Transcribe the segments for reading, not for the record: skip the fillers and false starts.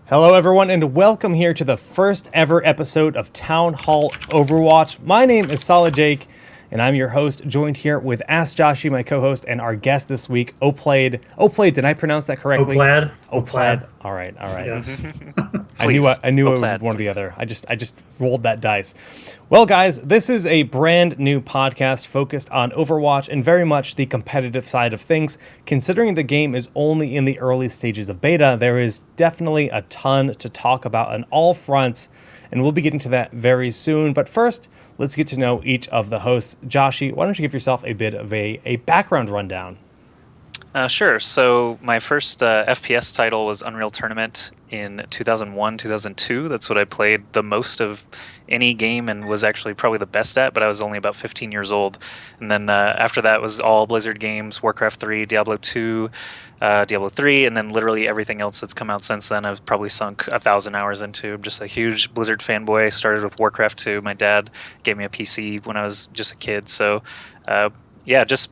Hello, everyone, and welcome here to the first ever episode of Town Hall Overwatch. My name is Solid Jake, and I'm your host, joined here with Ask Joshy, my co-host, and our guest this week, Oplade. Oplade, did I pronounce that correctly? Oplad. Oplad. All right. Yes. I knew it was one or the other. I just rolled that dice. Well, guys, this is a brand new podcast focused on Overwatch and very much the competitive side of things. Considering the game is only in the early stages of beta, there is definitely a ton to talk about on all fronts, and we'll be getting to that very soon. But first, let's get to know each of the hosts. Joshy, why don't you give yourself a bit of a background rundown? Sure. So my first FPS title was Unreal Tournament in 2001, 2002. That's what I played the most of any game and was actually probably the best at, but I was only about 15 years old. And then after that was all Blizzard games, Warcraft 3, Diablo 2, Diablo 3, and then literally everything else that's come out since then I've probably sunk 1,000 hours into. I'm just a huge Blizzard fanboy. Started with Warcraft 2. My dad gave me a PC when I was just a kid. So just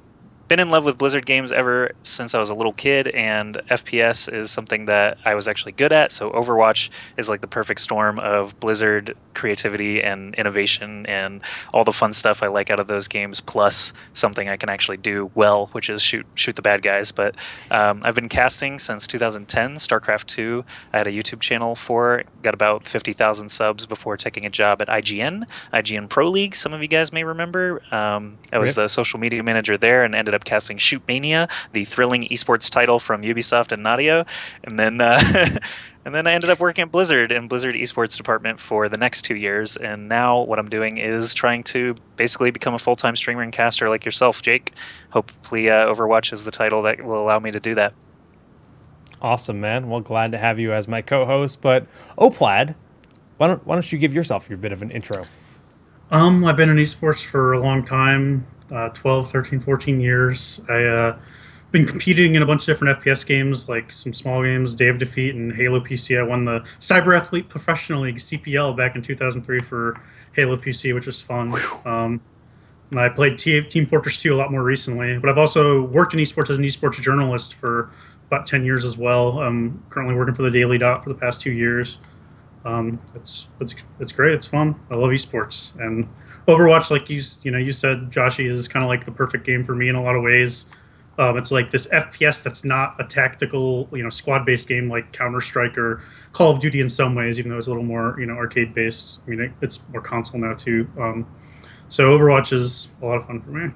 been in love with Blizzard games ever since I was a little kid, and FPS is something that I was actually good at, so Overwatch is like the perfect storm of Blizzard creativity and innovation and all the fun stuff I like out of those games, plus something I can actually do well, which is shoot the bad guys. But I've been casting since 2010, StarCraft 2. I had a YouTube channel for it, got about 50,000 subs before taking a job at IGN Pro League, some of you guys may remember. I was the social media manager there and ended up casting Shoot Mania, the thrilling esports title from Ubisoft and Naughty, and then and then I ended up working at Blizzard in Blizzard esports department for the next 2 years. And now what I'm doing is trying to basically become a full-time streamer and caster like yourself, Jake. Hopefully, Overwatch is the title that will allow me to do that. Awesome, man. Well, glad to have you as my co-host. But Oplad, why don't you give yourself your bit of an intro? I've been in esports for a long time, 12, 13, 14 years. I've been competing in a bunch of different FPS games, like some small games, Day of Defeat and Halo PC. I won the Cyber Athlete Professional League, CPL, back in 2003 for Halo PC, which was fun. And I played Team Fortress 2 a lot more recently. But I've also worked in esports as an esports journalist for about 10 years as well. I'm currently working for the Daily Dot for the past 2 years. It's great. It's fun. I love esports, and Overwatch, like you said, Joshy, is kind of like the perfect game for me in a lot of ways. It's like this FPS that's not a tactical, squad-based game like Counter-Strike or Call of Duty in some ways, even though it's a little more, arcade-based. I mean, it's more console now too. So Overwatch is a lot of fun for me.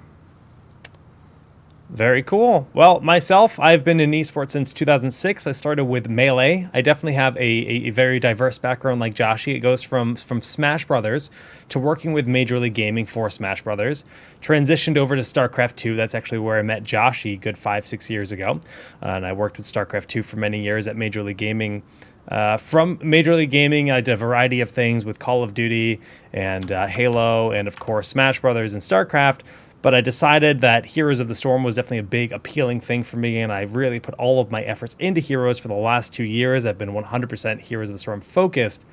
Very cool. Well, myself, I've been in esports since 2006. I started with Melee. I definitely have a very diverse background like Joshy. It goes from Smash Brothers to working with Major League Gaming for Smash Brothers. Transitioned over to StarCraft 2. That's actually where I met Joshy good 5-6 years ago. And I worked with StarCraft 2 for many years at Major League Gaming. From Major League Gaming, I did a variety of things with Call of Duty and Halo and, of course, Smash Brothers and StarCraft. But I decided that Heroes of the Storm was definitely a big appealing thing for me, and I've really put all of my efforts into Heroes for the last 2 years. I've been 100% Heroes of the Storm focused.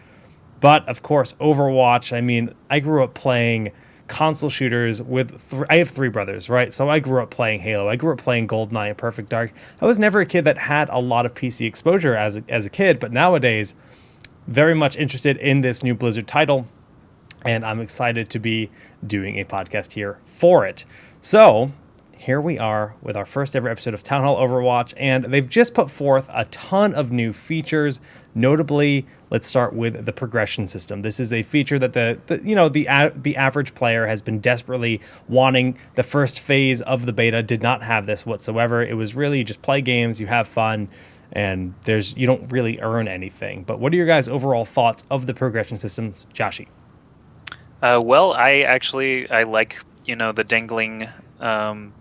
But, of course, Overwatch, I mean, I grew up playing console shooters with... I have 3 brothers, right? So I grew up playing Halo. I grew up playing GoldenEye and Perfect Dark. I was never a kid that had a lot of PC exposure as a kid, but nowadays, very much interested in this new Blizzard title. And I'm excited to be doing a podcast here for it. So here we are with our first ever episode of Town Hall Overwatch, and they've just put forth a ton of new features. Notably, let's start with the progression system. This is a feature that the average player has been desperately wanting. The first phase of the beta did not have this whatsoever. It was really just play games, you have fun, and you don't really earn anything. But what are your guys' overall thoughts of the progression systems, Joshy? Well, I like, the dangling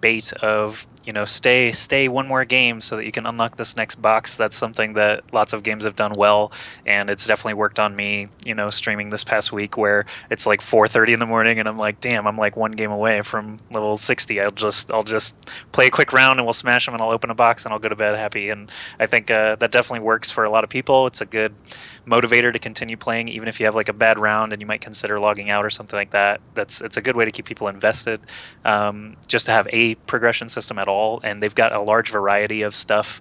bait of, stay one more game so that you can unlock this next box. That's something that lots of games have done well, and it's definitely worked on me, streaming this past week where it's like 4:30 in the morning and I'm like, damn, I'm like one game away from level 60. I'll just play a quick round and we'll smash them and I'll open a box and I'll go to bed happy. And I think that definitely works for a lot of people. It's a good motivator to continue playing, even if you have like a bad round and you might consider logging out or something like that. It's a good way to keep people invested. Just to have a progression system at all, and they've got a large variety of stuff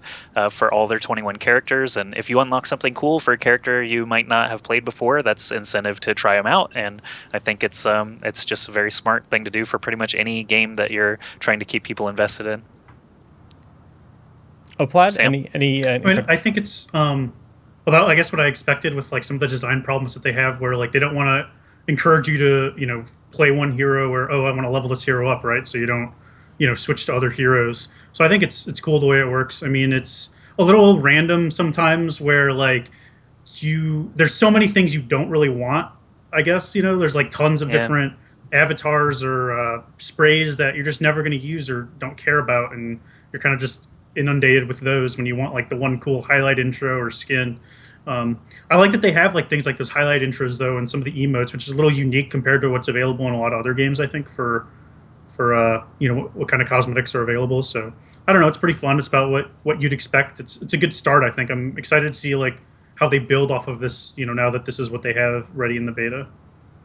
for all their 21 characters. And if you unlock something cool for a character you might not have played before, that's incentive to try them out. And I think it's just a very smart thing to do for pretty much any game that you're trying to keep people invested in. Plaid, Sam? I think it's about, I guess, what I expected with like some of the design problems that they have, where like they don't want to encourage you to play one hero, or I want to level this hero up, right? So you don't switch to other heroes. So I think it's cool the way it works. I mean, it's a little random sometimes, where like there's so many things you don't really want. I guess there's like tons of different avatars or sprays that you're just never going to use or don't care about, and you're kind of just inundated with those when you want like the one cool highlight intro or skin. I like that they have like things like those highlight intros though, and some of the emotes, which is a little unique compared to what's available in a lot of other games, I think, for what kind of cosmetics are available. So I don't know, it's pretty fun. It's about what you'd expect. It's a good start, I think. I'm excited to see like how they build off of this, now that this is what they have ready in the beta.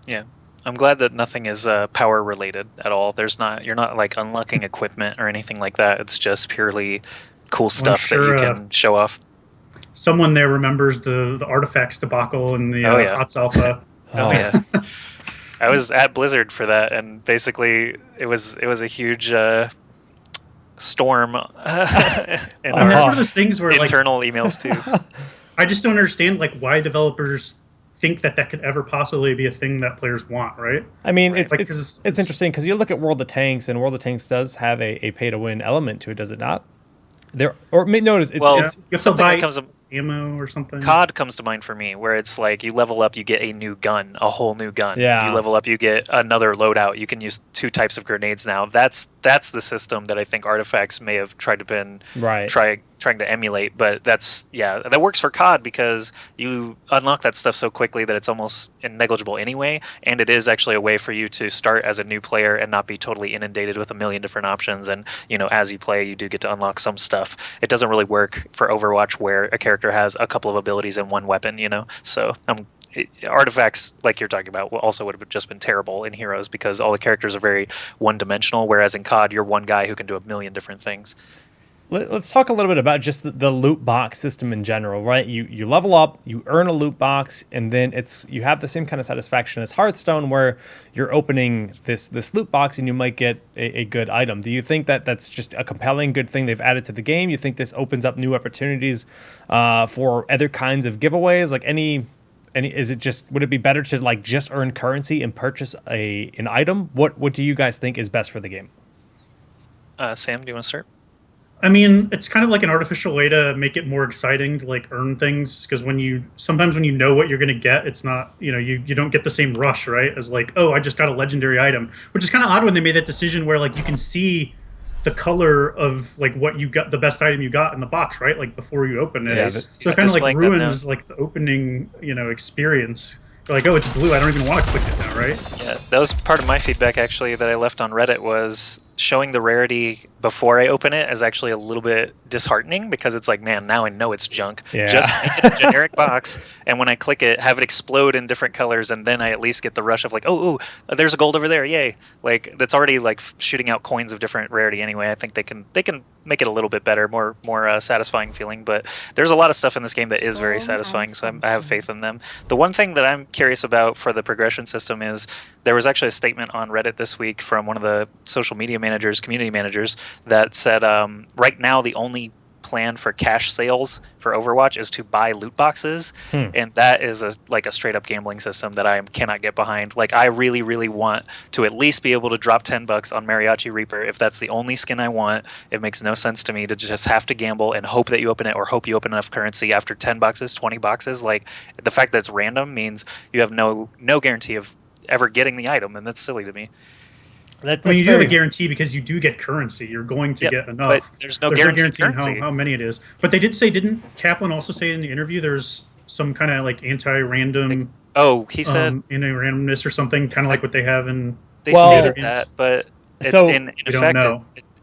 Yeah. I'm glad that nothing is power related at all. You're not like unlocking equipment or anything like that. It's just purely cool stuff that you can show off. Someone there remembers the artifacts debacle in the HOTS alpha. Oh yeah. I was at Blizzard for that, and basically it was a huge storm. That's one of those things where internal emails too. I just don't understand like why developers think that could ever possibly be a thing that players want, right? I mean, it's interesting because you look at World of Tanks, and World of Tanks does have a pay to win element to it, does it not? Something that comes ammo or something. COD comes to mind for me, where it's like you level up, you get a new gun, a whole new gun. Yeah. You level up, you get another loadout. You can use 2 types of grenades now. That's the system that I think Artifacts may have tried to trying to emulate, but that works for COD because you unlock that stuff so quickly that it's almost negligible anyway, and it is actually a way for you to start as a new player and not be totally inundated with a million different options. And as you play, you do get to unlock some stuff. It doesn't really work for Overwatch, where a character has a couple of abilities and one weapon. So Artifacts, like you're talking about, also would have just been terrible in Heroes because all the characters are very one-dimensional, whereas in COD, you're one guy who can do a million different things. Let's talk a little bit about just the loot box system in general, right? You level up, you earn a loot box, and then you have the same kind of satisfaction as Hearthstone, where you're opening this loot box and you might get a good item. Do you think that that's just a compelling good thing they've added to the game? You think this opens up new opportunities for other kinds of giveaways? Like would it be better to like just earn currency and purchase an item? What do you guys think is best for the game? Sam, do you want to start? I mean, it's kind of like an artificial way to make it more exciting to like earn things, because sometimes when you know what you're going to get, it's not, you don't get the same rush, right? As like, oh, I just got a legendary item, which is kind of odd when they made that decision where like you can see the color of like what you got, the best item you got in the box, right? Like before you open it. Yeah, so it kind of like ruins like the opening, experience. You're like, oh, it's blue, I don't even want to click it now, right? Yeah, that was part of my feedback actually that I left on Reddit, was showing the rarity before I open it is actually a little bit disheartening, because it's like, man, now I know it's junk. Yeah. Just make it a generic box, and when I click it, have it explode in different colors, and then I at least get the rush of like, oh, there's a gold over there, yay! Like that's already like shooting out coins of different rarity anyway. I think they can make it a little bit better, more satisfying feeling. But there's a lot of stuff in this game that is very satisfying, so I have faith in them. The one thing that I'm curious about for the progression system is there was actually a statement on Reddit this week from one of the social media managers, community managers, that said right now the only plan for cash sales for Overwatch is to buy loot boxes, and that is a straight up gambling system that I cannot get behind. Like I really, really want to at least be able to drop $10 on Mariachi Reaper. If that's the only skin I want, it makes no sense to me to just have to gamble and hope that you open it, or hope you open enough currency after 10 boxes, 20 boxes. Like the fact that it's random means you have no guarantee of ever getting the item, and that's silly to me. You do have a guarantee because you do get currency. You're going to get enough. But there's no guarantee in how many it is. But they did say, didn't Kaplan also say in the interview there's some kind of like anti-random... he said... anti-randomness or something, kind of like what they have in... They stated that, but so in effect...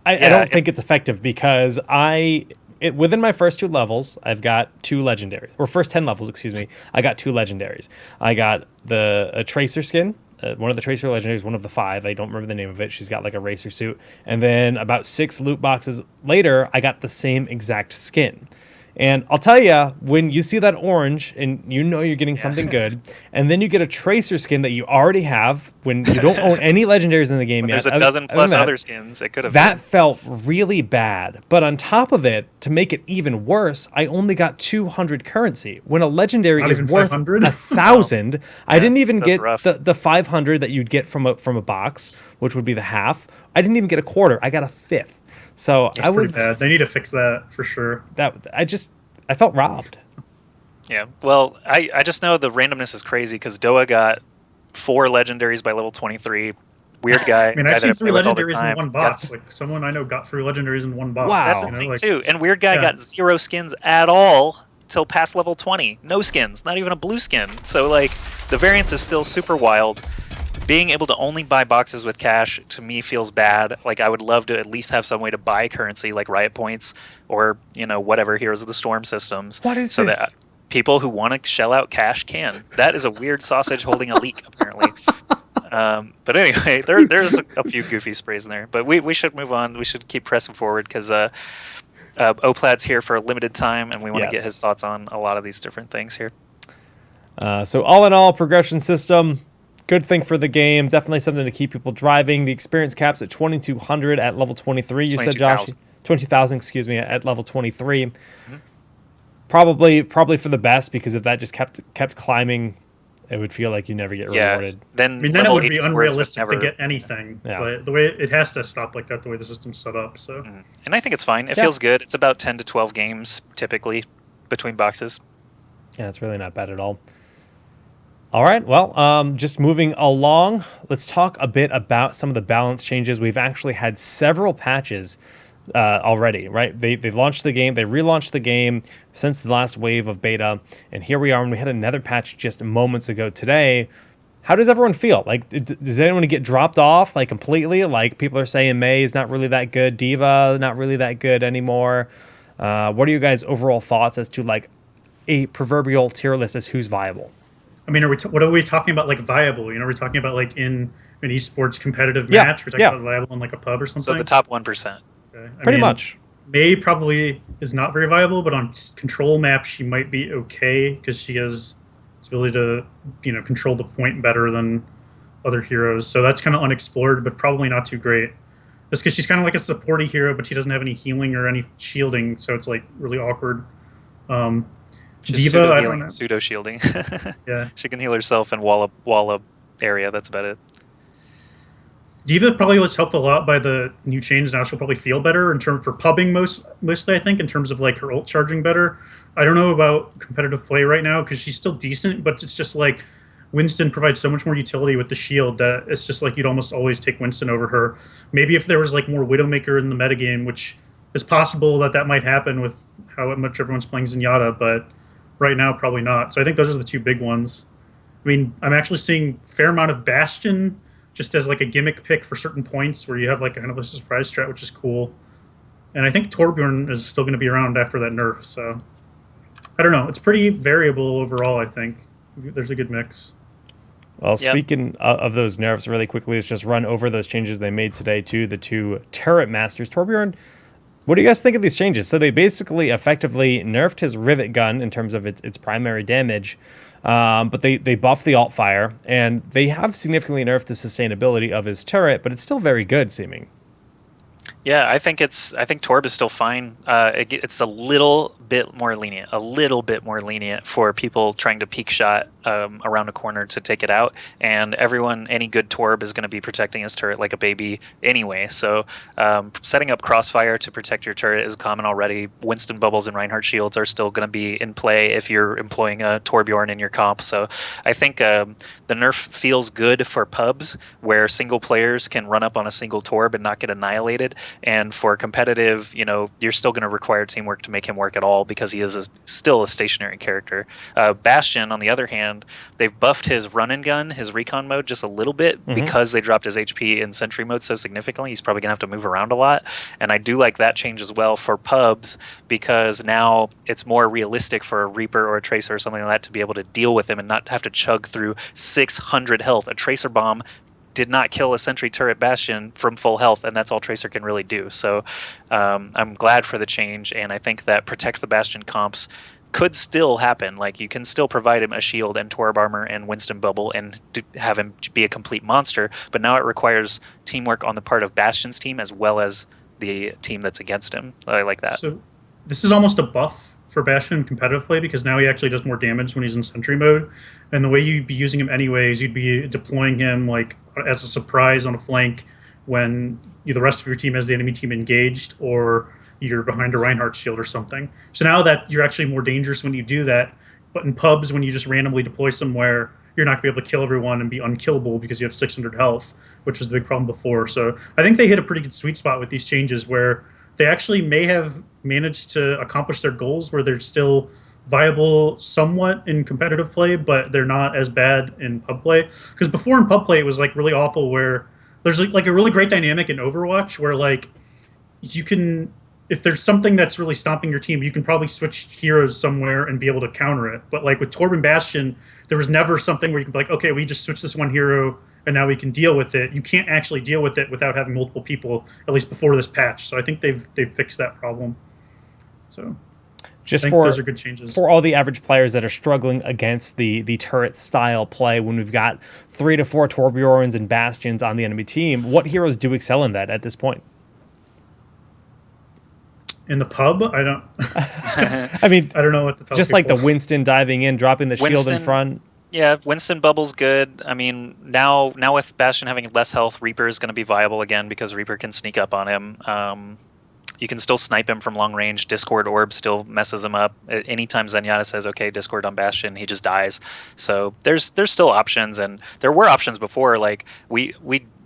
I don't think it's effective, because I within my first 2 levels, I've got 2 legendaries, or first 10 levels, excuse me. I got 2 legendaries. I got a Tracer skin, one of the Tracer legendaries, one of the 5. I don't remember the name of it. She's got like a racer suit. And then about 6 loot boxes later, I got the same exact skin. And I'll tell you, when you see that orange and you know you're getting something good, and then you get a Tracer skin that you already have when you don't own any legendaries in the game yet. There's a dozen plus other skins. It could have that felt really bad. But on top of it, to make it even worse, I only got 200 currency. When a legendary is worth 1,000, I didn't even get the 500 that you'd get from a box, which would be the half. I didn't even get a quarter. I got a fifth. So That's pretty bad. They need to fix that for sure. I felt robbed. Yeah. Well, I just know the randomness is crazy because Doa got 4 legendaries by level 23. Weird guy. I mean, I've seen 3 legendaries in one box. Like someone I know got 3 legendaries in one box. Wow. That's insane too. And Weird guy got 0 skins at all till past level 20. No skins, not even a blue skin. So like the variance is still super wild. Being able to only buy boxes with cash to me feels bad. Like I would love to at least have some way to buy currency like Riot Points or, whatever Heroes of the Storm systems. What is so this? That people who want to shell out cash can. That is a weird sausage holding a leak apparently. But anyway, there's a few goofy sprays in there. But we should move on. We should keep pressing forward because Oplad's here for a limited time and we want to get his thoughts on a lot of these different things here. So all in all, progression system, good thing for the game. Definitely something to keep people driving. The experience cap's at 2,200 at level 23. You said, Josh? 20,000, excuse me, at level 23. Mm-hmm. Probably for the best, because if that just kept climbing, it would feel like you never get rewarded. Then it would be unrealistic to get anything. Yeah. But the way it has to stop like that, the way the system's set up. So, and I think it's fine. It feels good. It's about 10 to 12 games typically between boxes. Yeah, it's really not bad at all. All right, well, just moving along, let's talk a bit about some of the balance changes. We've actually had several patches already, right? They launched the game, they relaunched the game since the last wave of beta, and here we are, and we had another patch just moments ago today. How does everyone feel? Like, does anyone get dropped off, like, completely? Like, people are saying Mei is not really that good, Diva not really that good anymore. What are you guys' overall thoughts as to, like, a proverbial tier list as who's viable? I mean, what are we talking about, like, viable? We're talking about, like, in an esports competitive match? We're talking about viable in, like, a pub or something? So the top 1%. Okay. Pretty much. Mei probably is not very viable, but on control maps, she might be okay because she has the ability to, control the point better than other heroes. So that's kind of unexplored, but probably not too great. Just because she's kind of like a supporty hero, but she doesn't have any healing or any shielding, so it's, like, really awkward. Diva, I don't know. Pseudo shielding. Yeah, she can heal herself and wall up area. That's about it. Diva probably was helped a lot by the new change. Now she'll probably feel better in terms for pubbing mostly. I think in terms of like her ult charging better. I don't know about competitive play right now because she's still decent, but it's just like Winston provides so much more utility with the shield that it's just like you'd almost always take Winston over her. Maybe if there was like more Widowmaker in the metagame, which is possible that might happen with how much everyone's playing Zenyatta, but right now, probably not. So I think those are the two big ones. I mean, I'm actually seeing a fair amount of Bastion just as like a gimmick pick for certain points where you have like kind of a surprise strat, which is cool. And I think Torbjorn is still going to be around after that nerf. So I don't know. It's pretty variable overall, I think. There's a good mix. Well, speaking of those nerfs really quickly, let's just run over those changes they made today to the 2 turret masters. Torbjorn, what do you guys think of these changes? So they basically effectively nerfed his rivet gun in terms of its primary damage, but they buffed the alt fire, and they have significantly nerfed the sustainability of his turret, but it's still very good seeming. Yeah, I think Torb is still fine. It's a little bit more lenient for people trying to peek shot around a corner to take it out. And any good Torb is going to be protecting his turret like a baby anyway. So setting up Crossfire to protect your turret is common already. Winston Bubbles and Reinhardt Shields are still going to be in play if you're employing a Torbjorn in your comp. So I think the nerf feels good for pubs where single players can run up on a single Torb and not get annihilated. And for competitive, you're still going to require teamwork to make him work at all. wall because he is still a stationary character. Bastion, on the other hand, they've buffed his run and gun, his recon mode, just a little bit because they dropped his HP in sentry mode so significantly. He's probably going to have to move around a lot. And I do like that change as well for pubs because now it's more realistic for a Reaper or a Tracer or something like that to be able to deal with him and not have to chug through 600 health. A Tracer bomb did not kill a sentry turret Bastion from full health, and that's all Tracer can really do. So I'm glad for the change, and I think that Protect the Bastion comps could still happen. Like, you can still provide him a shield and Torb armor and Winston bubble and have him be a complete monster, but now it requires teamwork on the part of Bastion's team as well as the team that's against him. I like that. So this is almost a buff for Bastion in competitive play because now he actually does more damage when he's in sentry mode, and the way you'd be using him anyways, you'd be deploying him like as a surprise on a flank when the rest of your team has the enemy team engaged, or you're behind a Reinhardt shield or something. So now that you're actually more dangerous when you do that, but in pubs when you just randomly deploy somewhere, you're not going to be able to kill everyone and be unkillable because you have 600 health, which was the big problem before. So I think they hit a pretty good sweet spot with these changes where they actually may have managed to accomplish their goals where they're still viable somewhat in competitive play, but they're not as bad in pub play. Because before in pub play, it was like really awful where there's like a really great dynamic in Overwatch where like you can, if there's something that's really stomping your team, you can probably switch heroes somewhere and be able to counter it. But like with Torb and Bastion, there was never something where you can be like, okay, we just switch this one hero and now we can deal with it. You can't actually deal with it without having multiple people, at least before this patch. So I think they've fixed that problem. So just I think those are good changes. For all the average players that are struggling against the turret style play, when we've got 3 to 4 Torbjorns and Bastions on the enemy team, what heroes do excel in that at this point? In the pub, I don't. I mean, I don't know what to tell just people. like the Winston diving in, dropping the shield in front. Yeah, Winston bubble's good. I mean, now with Bastion having less health, Reaper is going to be viable again because Reaper can sneak up on him. You can still snipe him from long range. Discord Orb still messes him up. Anytime Zenyatta says, okay, Discord on Bastion, he just dies. So there's still options, and there were options before. Like, we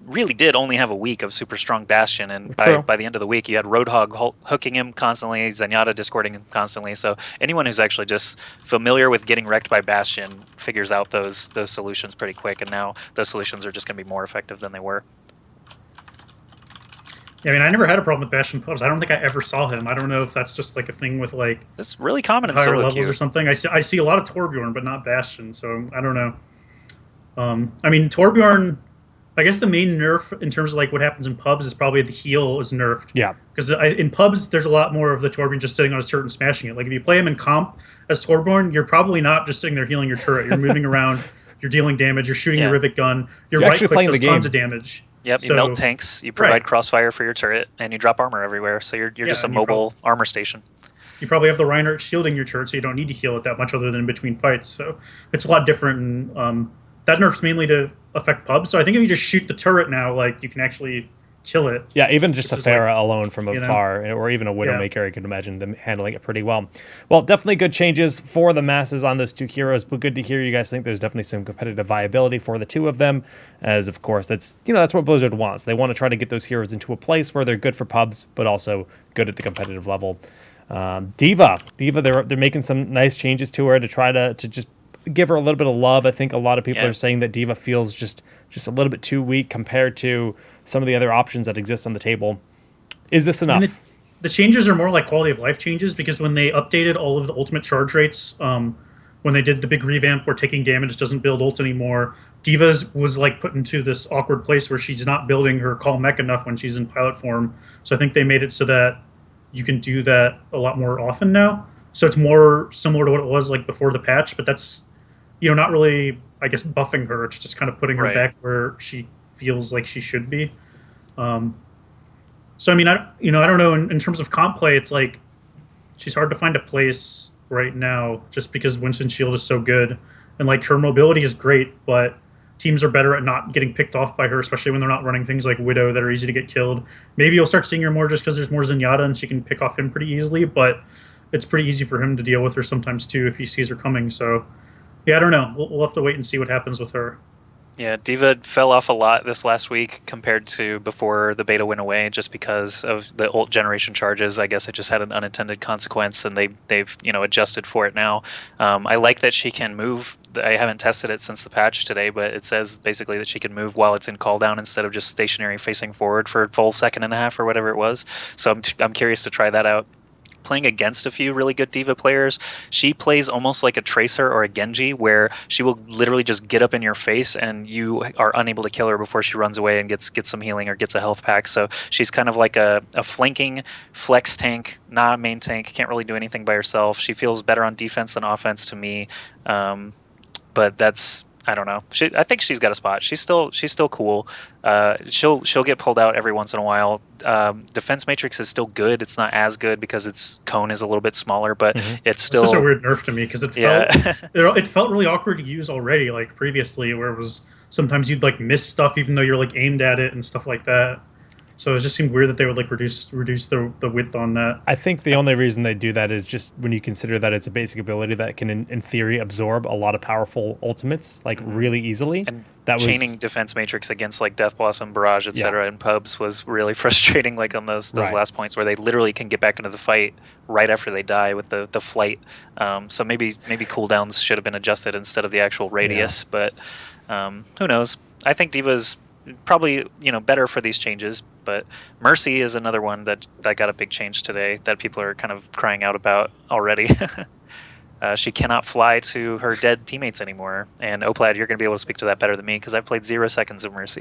really did only have a week of super strong Bastion, and by the end of the week, you had Roadhog hooking him constantly, Zenyatta discording him constantly. So anyone who's actually just familiar with getting wrecked by Bastion figures out those solutions pretty quick, and now those solutions are just going to be more effective than they were. Yeah, I mean, I never had a problem with Bastion pubs. I don't think I ever saw him. I don't know if that's just like a thing with like it's really common in higher solo levels queue or something. I see a lot of Torbjorn, but not Bastion. So I don't know. I mean, Torbjorn. I guess the main nerf in terms of like what happens in pubs is probably the heal is nerfed. Yeah. Because in pubs, there's a lot more of the Torbjorn just sitting on a turret and smashing it. Like if you play him in comp as Torbjorn, you're probably not just sitting there healing your turret. You're moving around. You're dealing damage. You're shooting your rivet gun. You're right click does tons of damage. Yep, you melt tanks, you provide crossfire for your turret, and you drop armor everywhere, so you're just a mobile armor station. You probably have the Reinhardt shielding your turret, so you don't need to heal it that much other than between fights. So it's a lot different, and that nerf's mainly to affect pubs. So I think if you just shoot the turret now, like, you can actually kill it. Yeah, even just a Pharah alone from afar, or even a Widowmaker, I could imagine them handling it pretty well. Well, definitely good changes for the masses on those two heroes, but good to hear you guys think there's definitely some competitive viability for the two of them, as of course that's what Blizzard wants. They want to try to get those heroes into a place where they're good for pubs, but also good at the competitive level. D.Va, they're making some nice changes to her to try to just give her a little bit of love. I think a lot of people are saying that D.Va feels just a little bit too weak compared to some of the other options that exist on the table. Is this enough? The changes are more like quality of life changes because when they updated all of the ultimate charge rates, when they did the big revamp where taking damage doesn't build ult anymore, D.Va's was like put into this awkward place where she's not building her call mech enough when she's in pilot form. So I think they made it so that you can do that a lot more often now. So it's more similar to what it was like before the patch, but that's not really, I guess, buffing her. It's just kind of putting her back where she feels like she should be. So I mean, I don't know. In terms of comp play, it's like she's hard to find a place right now, just because Winston Shield is so good, and like her mobility is great, but teams are better at not getting picked off by her, especially when they're not running things like Widow that are easy to get killed. Maybe you'll start seeing her more just because there's more Zenyatta and she can pick off him pretty easily, but it's pretty easy for him to deal with her sometimes too if he sees her coming. So yeah, I don't know. We'll have to wait and see what happens with her. Yeah, Diva fell off a lot this last week compared to before the beta went away, just because of the old generation charges. I guess it just had an unintended consequence, and they've adjusted for it now. I like that she can move. I haven't tested it since the patch today, but it says basically that she can move while it's in cooldown instead of just stationary facing forward for a full second and a half or whatever it was. So I'm curious to try that out. Playing against a few really good Diva players, she plays almost like a Tracer or a Genji, where she will literally just get up in your face and you are unable to kill her before she runs away and gets some healing or gets a health pack. So she's kind of like a flanking flex tank, not a main tank, can't really do anything by herself. She feels better on defense than offense to me. But that's, I don't know. I think she's got a spot. She's still cool. She'll get pulled out every once in a while. Defense Matrix is still good. It's not as good because its cone is a little bit smaller, but it's still. It's such a weird nerf to me because it felt really awkward to use already. Like previously, where it was sometimes you'd like miss stuff even though you're like aimed at it and stuff like that. So it just seemed weird that they would like reduce the width on that. I think the only reason they do that is just when you consider that it's a basic ability that can, in theory, absorb a lot of powerful ultimates like really easily. And that chaining Defense Matrix against like Death Blossom, Barrage, etc. in pubs was really frustrating. Like on those last points where they literally can get back into the fight right after they die with the flight. So maybe cooldowns should have been adjusted instead of the actual radius. But who knows? I think Diva's probably better for these changes, but Mercy is another one that got a big change today that people are kind of crying out about already. She cannot fly to her dead teammates anymore, and Oplad, you're going to be able to speak to that better than me because I've played 0 seconds of Mercy.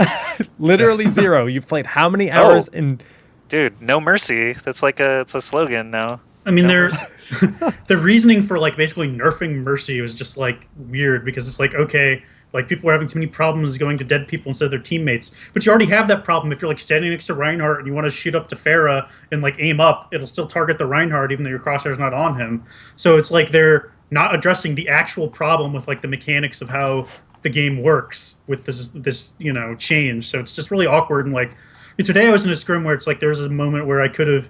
Literally 0. You've played how many hours in? Dude, no mercy. That's like it's a slogan now. I mean, the reasoning for like basically nerfing Mercy was just like weird because it's like, okay, like people are having too many problems going to dead people instead of their teammates, but you already have that problem if you're like standing next to Reinhardt and you want to shoot up to Pharah and like aim up, it'll still target the Reinhardt even though your crosshair's not on him. So it's like they're not addressing the actual problem with like the mechanics of how the game works with this change. So it's just really awkward. And like today I was in a scrim where it's like there's a moment where I could have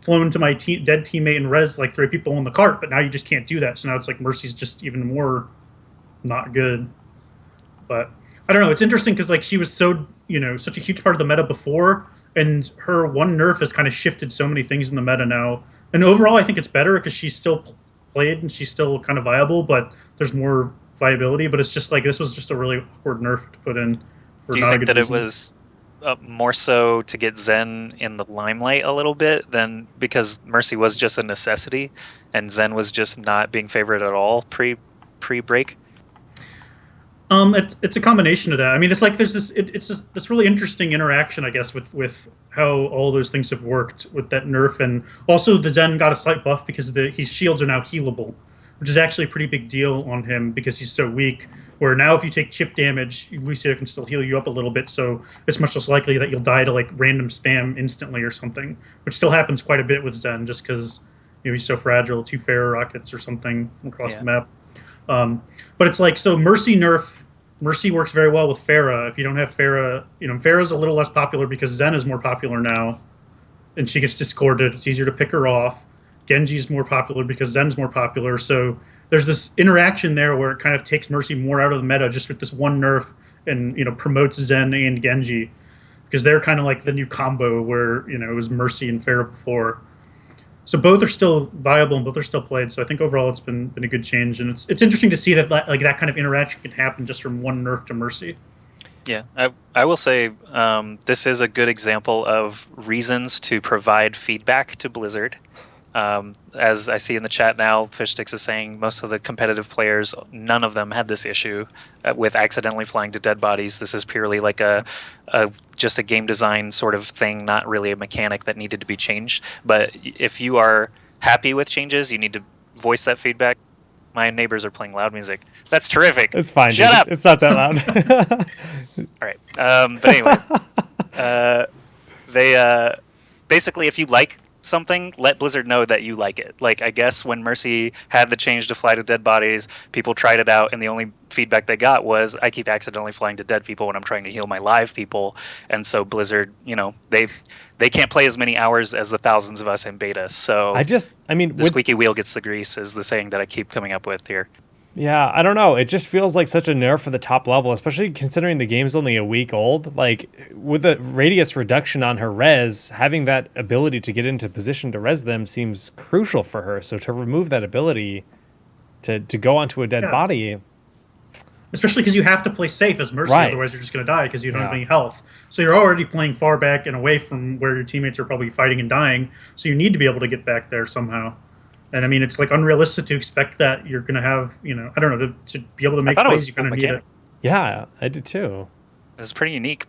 flown to my dead teammate and res like 3 people on the cart, but now you just can't do that. So now it's like Mercy's just even more not good. But I don't know, it's interesting because like she was so such a huge part of the meta before, and her one nerf has kind of shifted so many things in the meta now. And overall I think it's better because she's still played and she's still kind of viable, but there's more viability. But it's just like this was just a really awkward nerf to put in. Do you think that it was more so to get Zen in the limelight a little bit than because Mercy was just a necessity and Zen was just not being favored at all pre-break? It's a combination of that. I mean, it's like there's this really interesting interaction, I guess, with how all those things have worked with that nerf, and also the Zen got a slight buff because his shields are now healable, which is actually a pretty big deal on him because he's so weak. Where now if you take chip damage, Lucio can still heal you up a little bit, so it's much less likely that you'll die to like random spam instantly or something, which still happens quite a bit with Zen just because he's so fragile. 2 Pharah rockets or something across the map. But it's like, so Mercy works very well with Pharah. If you don't have Pharah, Pharah's a little less popular because Zen is more popular now, and she gets discorded. It's easier to pick her off. Genji's more popular because Zen's more popular. So there's this interaction there where it kind of takes Mercy more out of the meta just with this one nerf, and promotes Zen and Genji because they're kind of like the new combo where it was Mercy and Pharah before. So both are still viable and both are still played. So I think overall it's been a good change, and it's interesting to see that like that kind of interaction can happen just from one nerf to Mercy. Yeah, I will say this is a good example of reasons to provide feedback to Blizzard. As I see in the chat now, Fishsticks is saying most of the competitive players, none of them had this issue with accidentally flying to dead bodies. This is purely like just a game design sort of thing, not really a mechanic that needed to be changed. But if you are happy with changes, you need to voice that feedback. My neighbors are playing loud music. That's terrific. It's fine. Shut up. It's not that loud. All right. But anyway, they basically, if you like something, let Blizzard know that you like it. Like, I guess when Mercy had the change to fly to dead bodies, people tried it out, and the only feedback they got was, I keep accidentally flying to dead people when I'm trying to heal my live people. And so Blizzard, they can't play as many hours as the thousands of us in beta. So I mean, the squeaky wheel gets the grease is the saying that I keep coming up with here. Yeah, I don't know. It just feels like such a nerf for the top level, especially considering the game's only a week old. Like, with a radius reduction on her res, having that ability to get into position to res them seems crucial for her. So to remove that ability to go onto a dead Yeah. body, Especially because you have to play safe as Mercy, Right. otherwise you're just going to die because you don't have Yeah. any health. So you're already playing far back and away from where your teammates are probably fighting and dying. So you need to be able to get back there somehow. And I mean, it's like unrealistic to expect that you're going to have, I don't know, to be able to I make thought it was plays, you a cool kind of need mechanic. it. yeah, I did too. It was pretty unique.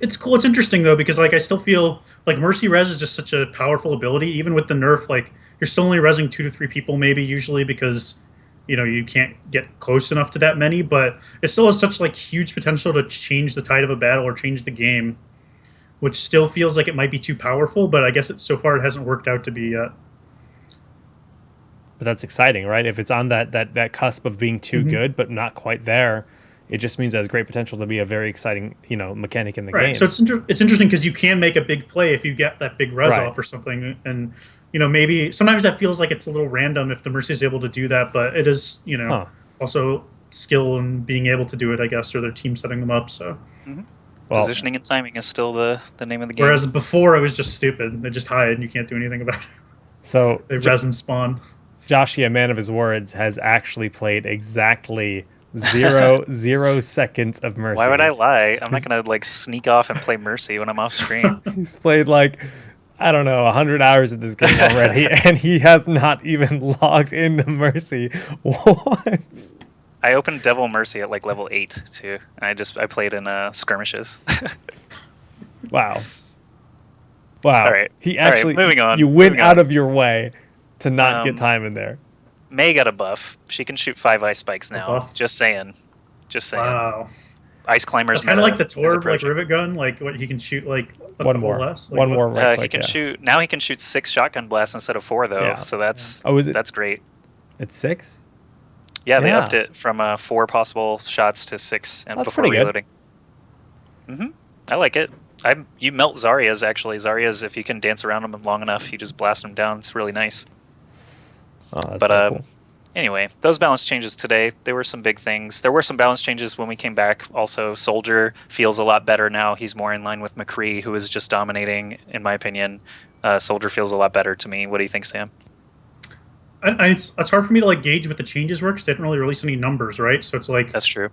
It's cool. It's interesting though because like I still feel like Mercy Res is just such a powerful ability. Even with the nerf, like you're still only resing 2 to 3 people maybe usually because you can't get close enough to that many. But it still has such like huge potential to change the tide of a battle or change the game, which still feels like it might be too powerful. But I guess so far it hasn't worked out to be yet. But that's exciting, right? If it's on that cusp of being too good but not quite there, it just means it has great potential to be a very exciting, mechanic in the Right. game. So it's interesting because you can make a big play if you get that big res Right. off or something, and maybe sometimes that feels like it's a little random if the Mercy is able to do that, but it is Huh. also skill and being able to do it, I guess, or their team setting them up. So Well, Positioning and timing is still the name of the game. whereas before it was just stupid, they just hide and you can't do anything about it. so They res and spawn. Joshi, a man of his words, has actually played exactly 0 seconds of Mercy. Why would I lie? I'm not gonna like sneak off and play Mercy when I'm off screen. He's played like, I don't know, 100 hours of this game already, and he has not even logged into Mercy once. I opened Devil Mercy at like level 8 too, and I played in skirmishes. Wow. Wow. All right. He All right, actually, moving on, you went moving out on. of your way to not get Um, time in there. May got a buff. She can shoot 5 ice spikes now. buff? Just saying. Just saying. Wow. Ice climbers. It's kind of like the is Torb, like approaching. rivet gun, like what he can shoot like a One couple more. less. Like, One what- more right He click, can yeah. shoot now. He can shoot 6 shotgun blasts instead of 4 though. Yeah. So that's That's great. It's 6? Yeah, they Yeah. upped it from 4 possible shots to 6 and That's before pretty good. reloading. I like it. You melt Zarya's actually. Zarya's, if you can dance around them long enough, you just blast them down. It's really nice. Oh, that's But very cool. anyway, those balance changes today, there were some big things. There were some balance changes when we came back. Also, Soldier feels a lot better now. He's more in line with McCree, who is just dominating, in my opinion. Soldier feels a lot better to me. What do you think, Sam? it's hard for me to like gauge what the changes were because they didn't really release any numbers, right? So it's like That's true.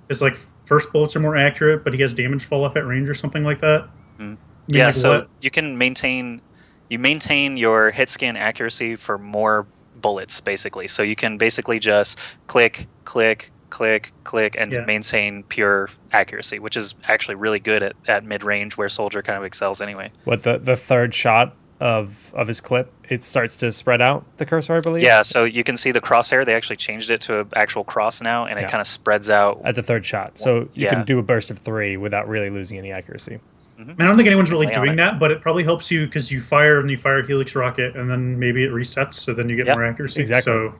his like first bullets are more accurate, but he has damage fall off at range or something like that. I mean, Yeah, like, so what? you can maintain your hit scan accuracy for more bullets, basically. So you can basically just click, click, click, click, and Yeah. maintain pure accuracy, which is actually really good at mid range, where Soldier kind of excels anyway. What, the third shot of his clip, it starts to spread out the cursor, I believe? Yeah, so you can see the crosshair. They actually changed it to an actual cross now, and Yeah. it kind of spreads out. At the third shot. So you Yeah. can do a burst of 3 without really losing any accuracy. I mean, I don't think anyone's really Lay on doing it. that, but it probably helps you because you fire and you fire a Helix rocket, and then maybe it resets, so then you get Yeah, more accuracy. exactly. So,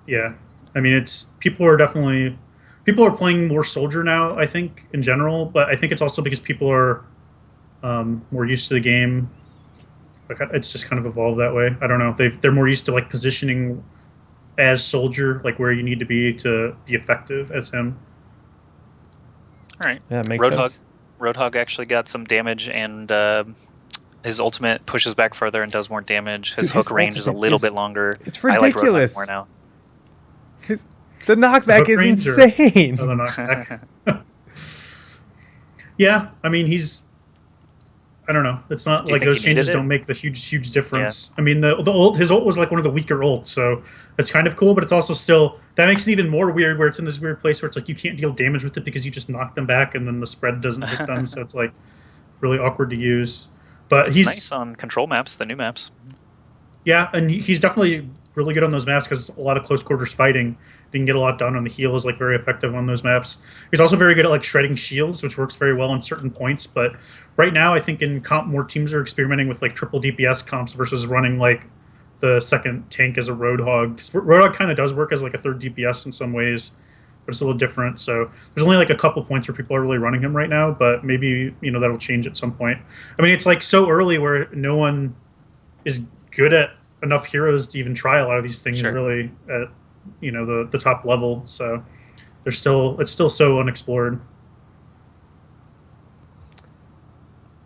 yeah, I mean, people are playing more Soldier now. I think in general, but I think it's also because people are more used to the game. Like, it's just kind of evolved that way. I don't know. They're more used to like positioning as Soldier, like where you need to be effective as him. All right. Yeah, it makes sense. Roadhog actually got some damage, and his ultimate pushes back further and does more damage. His Dude, his hook range is a ultimate little is- bit longer. it's I like Roadhog ridiculous. more now. The knockback hook is range or- insane. Oh, the knockback. Yeah, I mean, I don't know. It's not Do you like think those he needed changes it? don't make the huge difference. I mean, his ult was like one of the weaker ults, so it's kind of cool. But it's also still that makes it even more weird, where it's in this weird place where it's like you can't deal damage with it because you just knock them back, and then the spread doesn't hit them. So it's like really awkward to use. But It's he's nice on control maps, the new maps. yeah, and he's definitely really good on those maps because it's a lot of close quarters fighting. He can get a lot done on the heal, is like very effective on those maps. He's also very good at like shredding shields, which works very well on certain points. But right now, I think in comp, more teams are experimenting with like triple DPS comps versus running like the second tank as a Roadhog. 'Cause Roadhog kind of does work as like a third DPS in some ways, but it's a little different. So there's only like a couple points where people are really running him right now, but maybe that'll change at some point. I mean, it's like so early where no one is good at enough heroes to even try a lot of these things Sure. really the top level. So it's still so unexplored.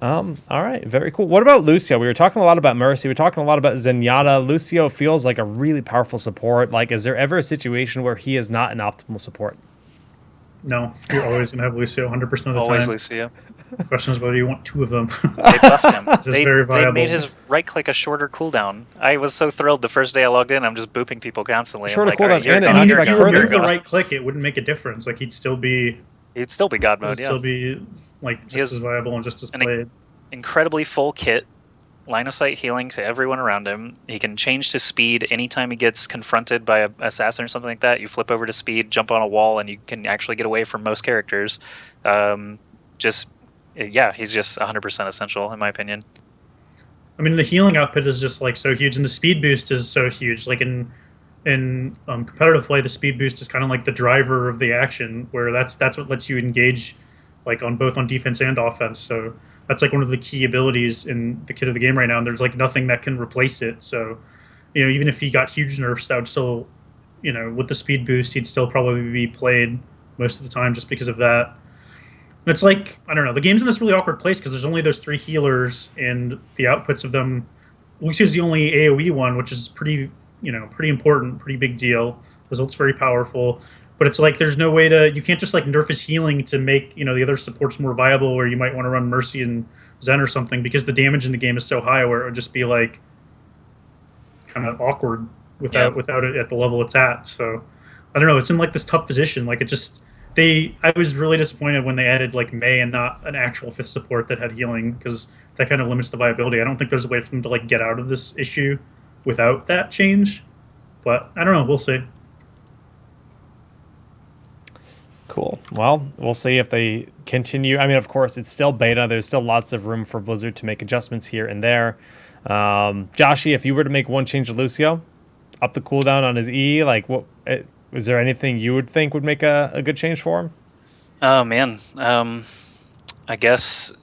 All right, very cool. What about Lucio? We were talking a lot about Mercy. We were talking a lot about Zenyatta. Lucio feels like a really powerful support. Like, is there ever a situation where he is not an optimal support? No, you're always gonna have Lucio 100% of the Always time. Lucio. The question is whether you want two of them. They buffed him. Just very They viable. made his right click a shorter cooldown. I was so thrilled the first day I logged in. I'm just booping people constantly. Shorter I'm like, all right, cooldown, you're and it gone, I mean, knocks you're if back you gone, further. you're remove the gone. right click, it wouldn't make a difference. Like he'd still be God mode, yeah. like He has just as viable and just as an played. incredibly full kit, line of sight healing to everyone around him. He can change to speed anytime he gets confronted by an assassin or something like that. You flip over to speed, jump on a wall, and you can actually get away from most characters. Just yeah, he's just 100% essential in my opinion. I mean, the healing output is just like so huge, and the speed boost is so huge. Like in competitive play, the speed boost is kind of like the driver of the action, where that's what lets you engage, like on both on defense and offense. So that's like one of the key abilities in the kit of the game right now, and there's like nothing that can replace it. So, even if he got huge nerfs, that would still, with the speed boost, he'd still probably be played most of the time just because of that. And it's like, I don't know, the game's in this really awkward place because there's only those three healers, and the outputs of them. Lucio's the only AoE one, which is pretty important, pretty big deal. Results very powerful, but it's like there's no way to. You can't just like nerf his healing to make the other supports more viable, where you might want to run Mercy and Zen or something, because the damage in the game is so high, where it would just be like kind of awkward without it at the level it's at. So I don't know. It's in like this tough position. Like it just I was really disappointed when they added like May and not an actual fifth support that had healing, because that kind of limits the viability. I don't think there's a way for them to like get out of this issue without that change, but I don't know. We'll see. Cool. Well, we'll see if they continue. I mean, of course, it's still beta. There's still lots of room for Blizzard to make adjustments here and there. Joshy, if you were to make one change to Lucio, up the cooldown on his E, like what? Is there anything you would think would make a good change for him? Oh man, I guess.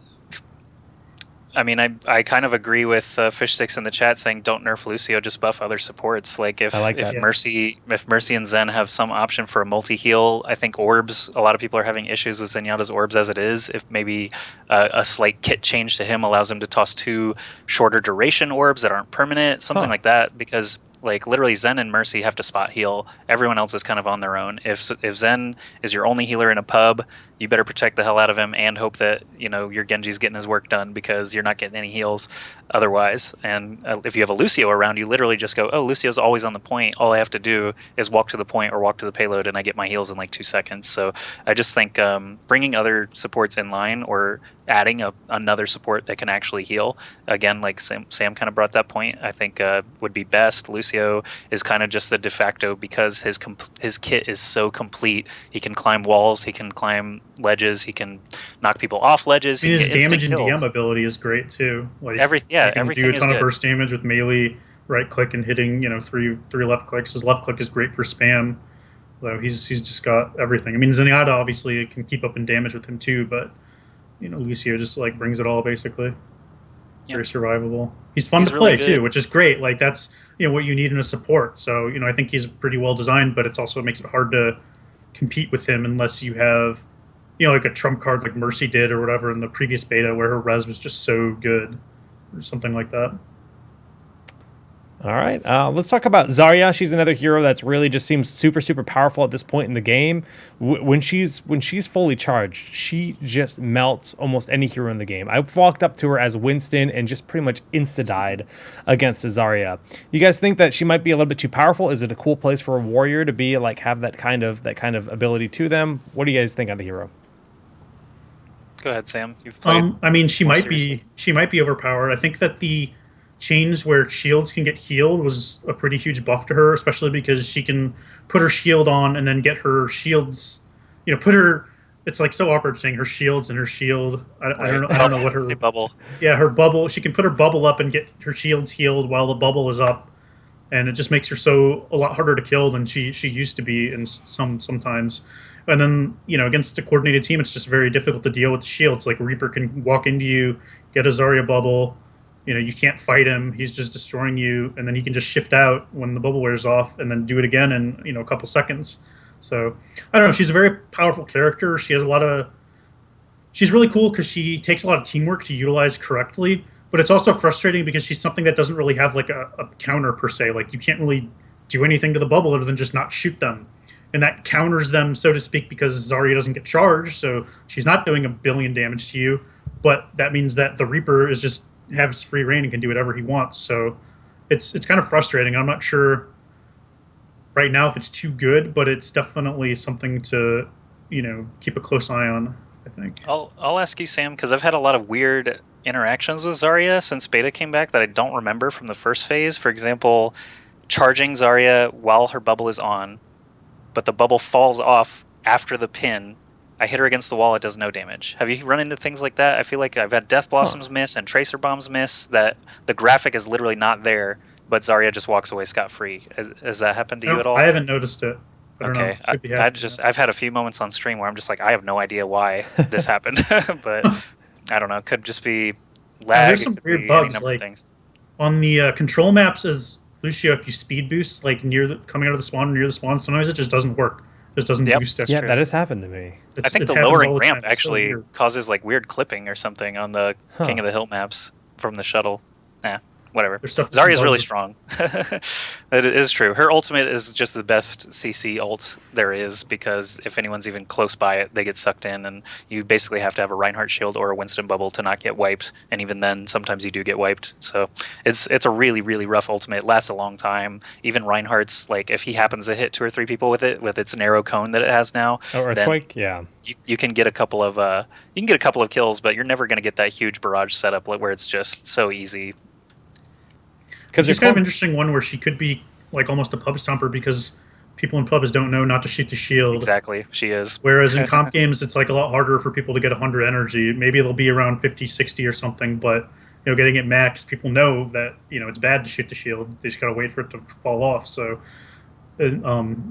I mean, I kind of agree with Fish Six in the chat saying don't nerf Lucio, just buff other supports. Like if I like that. if Mercy and Zen have some option for a multi heal, I think orbs. A lot of people are having issues with Zenyatta's orbs as it is. If maybe a slight kit change to him allows him to toss two shorter duration orbs that aren't permanent, something like that, because. Like literally, Zen and Mercy have to spot heal. Everyone else is kind of on their own. If Zen is your only healer in a pub, you better protect the hell out of him and hope that your Genji's getting his work done, because you're not getting any heals otherwise. And if you have a Lucio around, you literally just go, oh, Lucio's always on the point. All I have to do is walk to the point or walk to the payload, and I get my heals in like 2 seconds. So I just think bringing other supports in line or adding another support that can actually heal, again, like Sam kind of brought that point, I think would be best. Lucio is kind of just the de facto because his kit is so complete. He can climb walls, he can climb ledges, he can knock people off ledges. I mean, his damage and kills. DM ability is great too. Like everything do a ton of good. burst damage with melee right click and hitting three left clicks. His left click is great for spam. Though he's just got everything. I mean, Zenyatta obviously can keep up in damage with him too, but Lucio just like brings it all basically. Very survivable. He's fun to play too, which is great. Like that's what you need in a support. So I think he's pretty well designed, but it makes it hard to compete with him unless you have like a trump card like Mercy did or whatever in the previous beta, where her res was just so good or something like that. All right, let's talk about Zarya. She's another hero that's really just seems super, super powerful at this point in the game. When she's fully charged, she just melts almost any hero in the game. I walked up to her as Winston and just pretty much insta-died against Zarya. You guys think that she might be a little bit too powerful? Is it a cool place for a warrior to be, like have that kind of ability to them? What do you guys think on the hero? Go ahead, Sam. You've played. I mean, she might be overpowered. I think that the change where shields can get healed was a pretty huge buff to her, especially because she can put her shield on and then get her shields. It's like so awkward saying her shields and her shield. I don't know what her say bubble. Yeah, her bubble. She can put her bubble up and get her shields healed while the bubble is up, and it just makes her a lot harder to kill than she used to be in sometimes. And then against a coordinated team, it's just very difficult to deal with the shields. Like Reaper can walk into you, get a Zarya bubble, You can't fight him. He's just destroying you, and then he can just shift out when the bubble wears off, and then do it again in a couple seconds. So I don't know. She's a very powerful character. She has a lot of. She's really cool because she takes a lot of teamwork to utilize correctly, but it's also frustrating because she's something that doesn't really have like a counter per se. Like you can't really do anything to the bubble other than just not shoot them, and that counters them, so to speak, because Zarya doesn't get charged, so she's not doing a billion damage to you. But that means that the Reaper is just has free reign and can do whatever he wants. So it's kind of frustrating. I'm not sure right now if it's too good, but it's definitely something to keep a close eye on, I think. I'll ask you, Sam, because I've had a lot of weird interactions with Zarya since beta came back that I don't remember from the first phase. For example, charging Zarya while her bubble is on, but the bubble falls off after the pin. I hit her against the wall, it does no damage. Have you run into things like that? I feel like I've had Death Blossoms miss and Tracer Bombs miss, that the graphic is literally not there, but Zarya just walks away scot-free. Has that happened to you at all? I haven't noticed it. Okay, I've had a few moments on stream where I'm just like, I have no idea why this happened, but I don't know. It could just be lag. There's some weird bugs, like things. On the control maps as Lucio, if you speed boost like coming out of the spawn or near the spawn, sometimes it just doesn't work. It just doesn't boost. Yeah, that has happened to me. I think the lowering ramp actually causes like weird clipping or something on the King of the Hill maps from the shuttle. Whatever. Zarya's really strong. It is true. Her ultimate is just the best CC ult there is, because if anyone's even close by it, they get sucked in, and you basically have to have a Reinhardt shield or a Winston bubble to not get wiped, and even then, sometimes you do get wiped. So it's a really, really rough ultimate. It lasts a long time. Even Reinhardt's, like, if he happens to hit 2 or 3 people with it, with its narrow cone that it has now, Earthquake, yeah. You can get a couple of kills, but you're never going to get that huge barrage setup where it's just so easy. Because she's kind of an interesting one where she could be like almost a pub stomper, because people in pubs don't know not to shoot the shield. Exactly, she is. Whereas in comp games, it's like a lot harder for people to get 100 energy. Maybe it'll be around 50, 60 or something, but getting it max, people know that it's bad to shoot the shield. They just gotta wait for it to fall off. So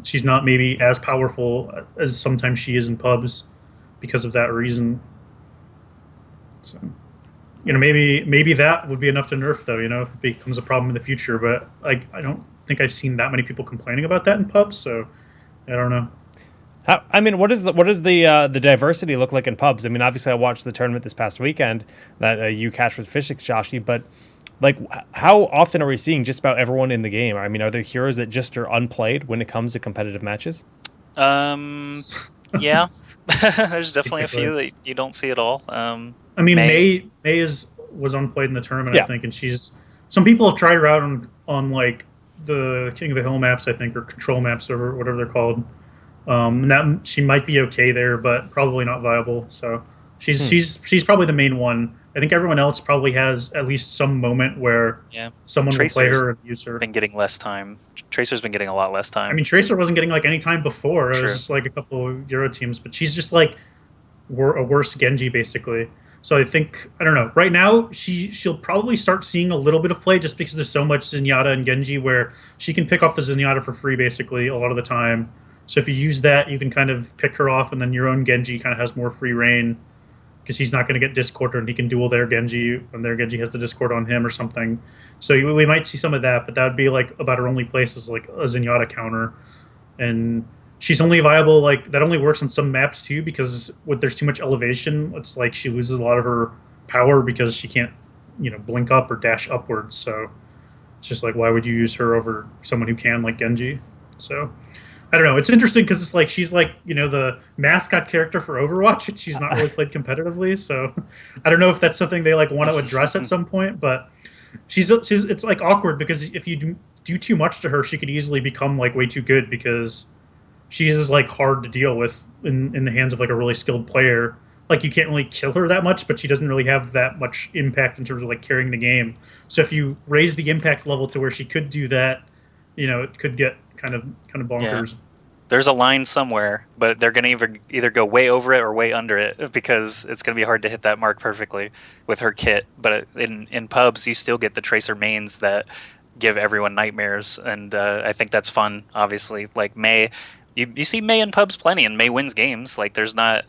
she's not maybe as powerful as sometimes she is in pubs because of that reason. So. Maybe that would be enough to nerf, though, if it becomes a problem in the future. But I don't think I've seen that many people complaining about that in pubs, so I don't know. What does the diversity look like in pubs? I mean, obviously I watched the tournament this past weekend that you catch with Fishix, Joshi, but like, how often are we seeing just about everyone in the game? I mean, are there heroes that just are unplayed when it comes to competitive matches? Yeah. There's definitely a few that you don't see at all. I mean, May was unplayed in the tournament, I think, and some people have tried her out on like the King of the Hill maps, I think, or control maps, or whatever they're called. And that she might be okay there, but probably not viable. So she's probably the main one. I think everyone else probably has at least some moment where someone will play her and use her. Been getting less time. Tracer's been getting a lot less time. I mean, Tracer wasn't getting like any time before. It was just like a couple of Euro teams, but she's just like a worse Genji basically. So I think, I don't know. Right now, she'll probably start seeing a little bit of play just because there's so much Zenyatta and Genji where she can pick off the Zenyatta for free basically a lot of the time. So if you use that, you can kind of pick her off, and then your own Genji kind of has more free reign because he's not going to get Discorded, and he can duel their Genji when their Genji has the Discord on him or something. So we might see some of that, but that would be like about her only place is like a Zenyatta counter. And she's only viable, like, that only works on some maps too, because there's too much elevation, it's like she loses a lot of her power because she can't, blink up or dash upwards. So it's just like, why would you use her over someone who can, like Genji? So I don't know. It's interesting because it's like she's like, the mascot character for Overwatch, and she's not really played competitively. So I don't know if that's something they like want to address at some point, but she's it's like awkward because if you do too much to her, she could easily become like way too good because she's like hard to deal with in the hands of like a really skilled player. Like you can't really kill her that much, but she doesn't really have that much impact in terms of like carrying the game. So if you raise the impact level to where she could do that, it could get kind of bonkers. Yeah. There's a line somewhere, but they're going to either go way over it or way under it because it's going to be hard to hit that mark perfectly with her kit. But in pubs, you still get the Tracer mains that give everyone nightmares, and I think that's fun, obviously. Like May you see May in pubs plenty, and May wins games. Like there's not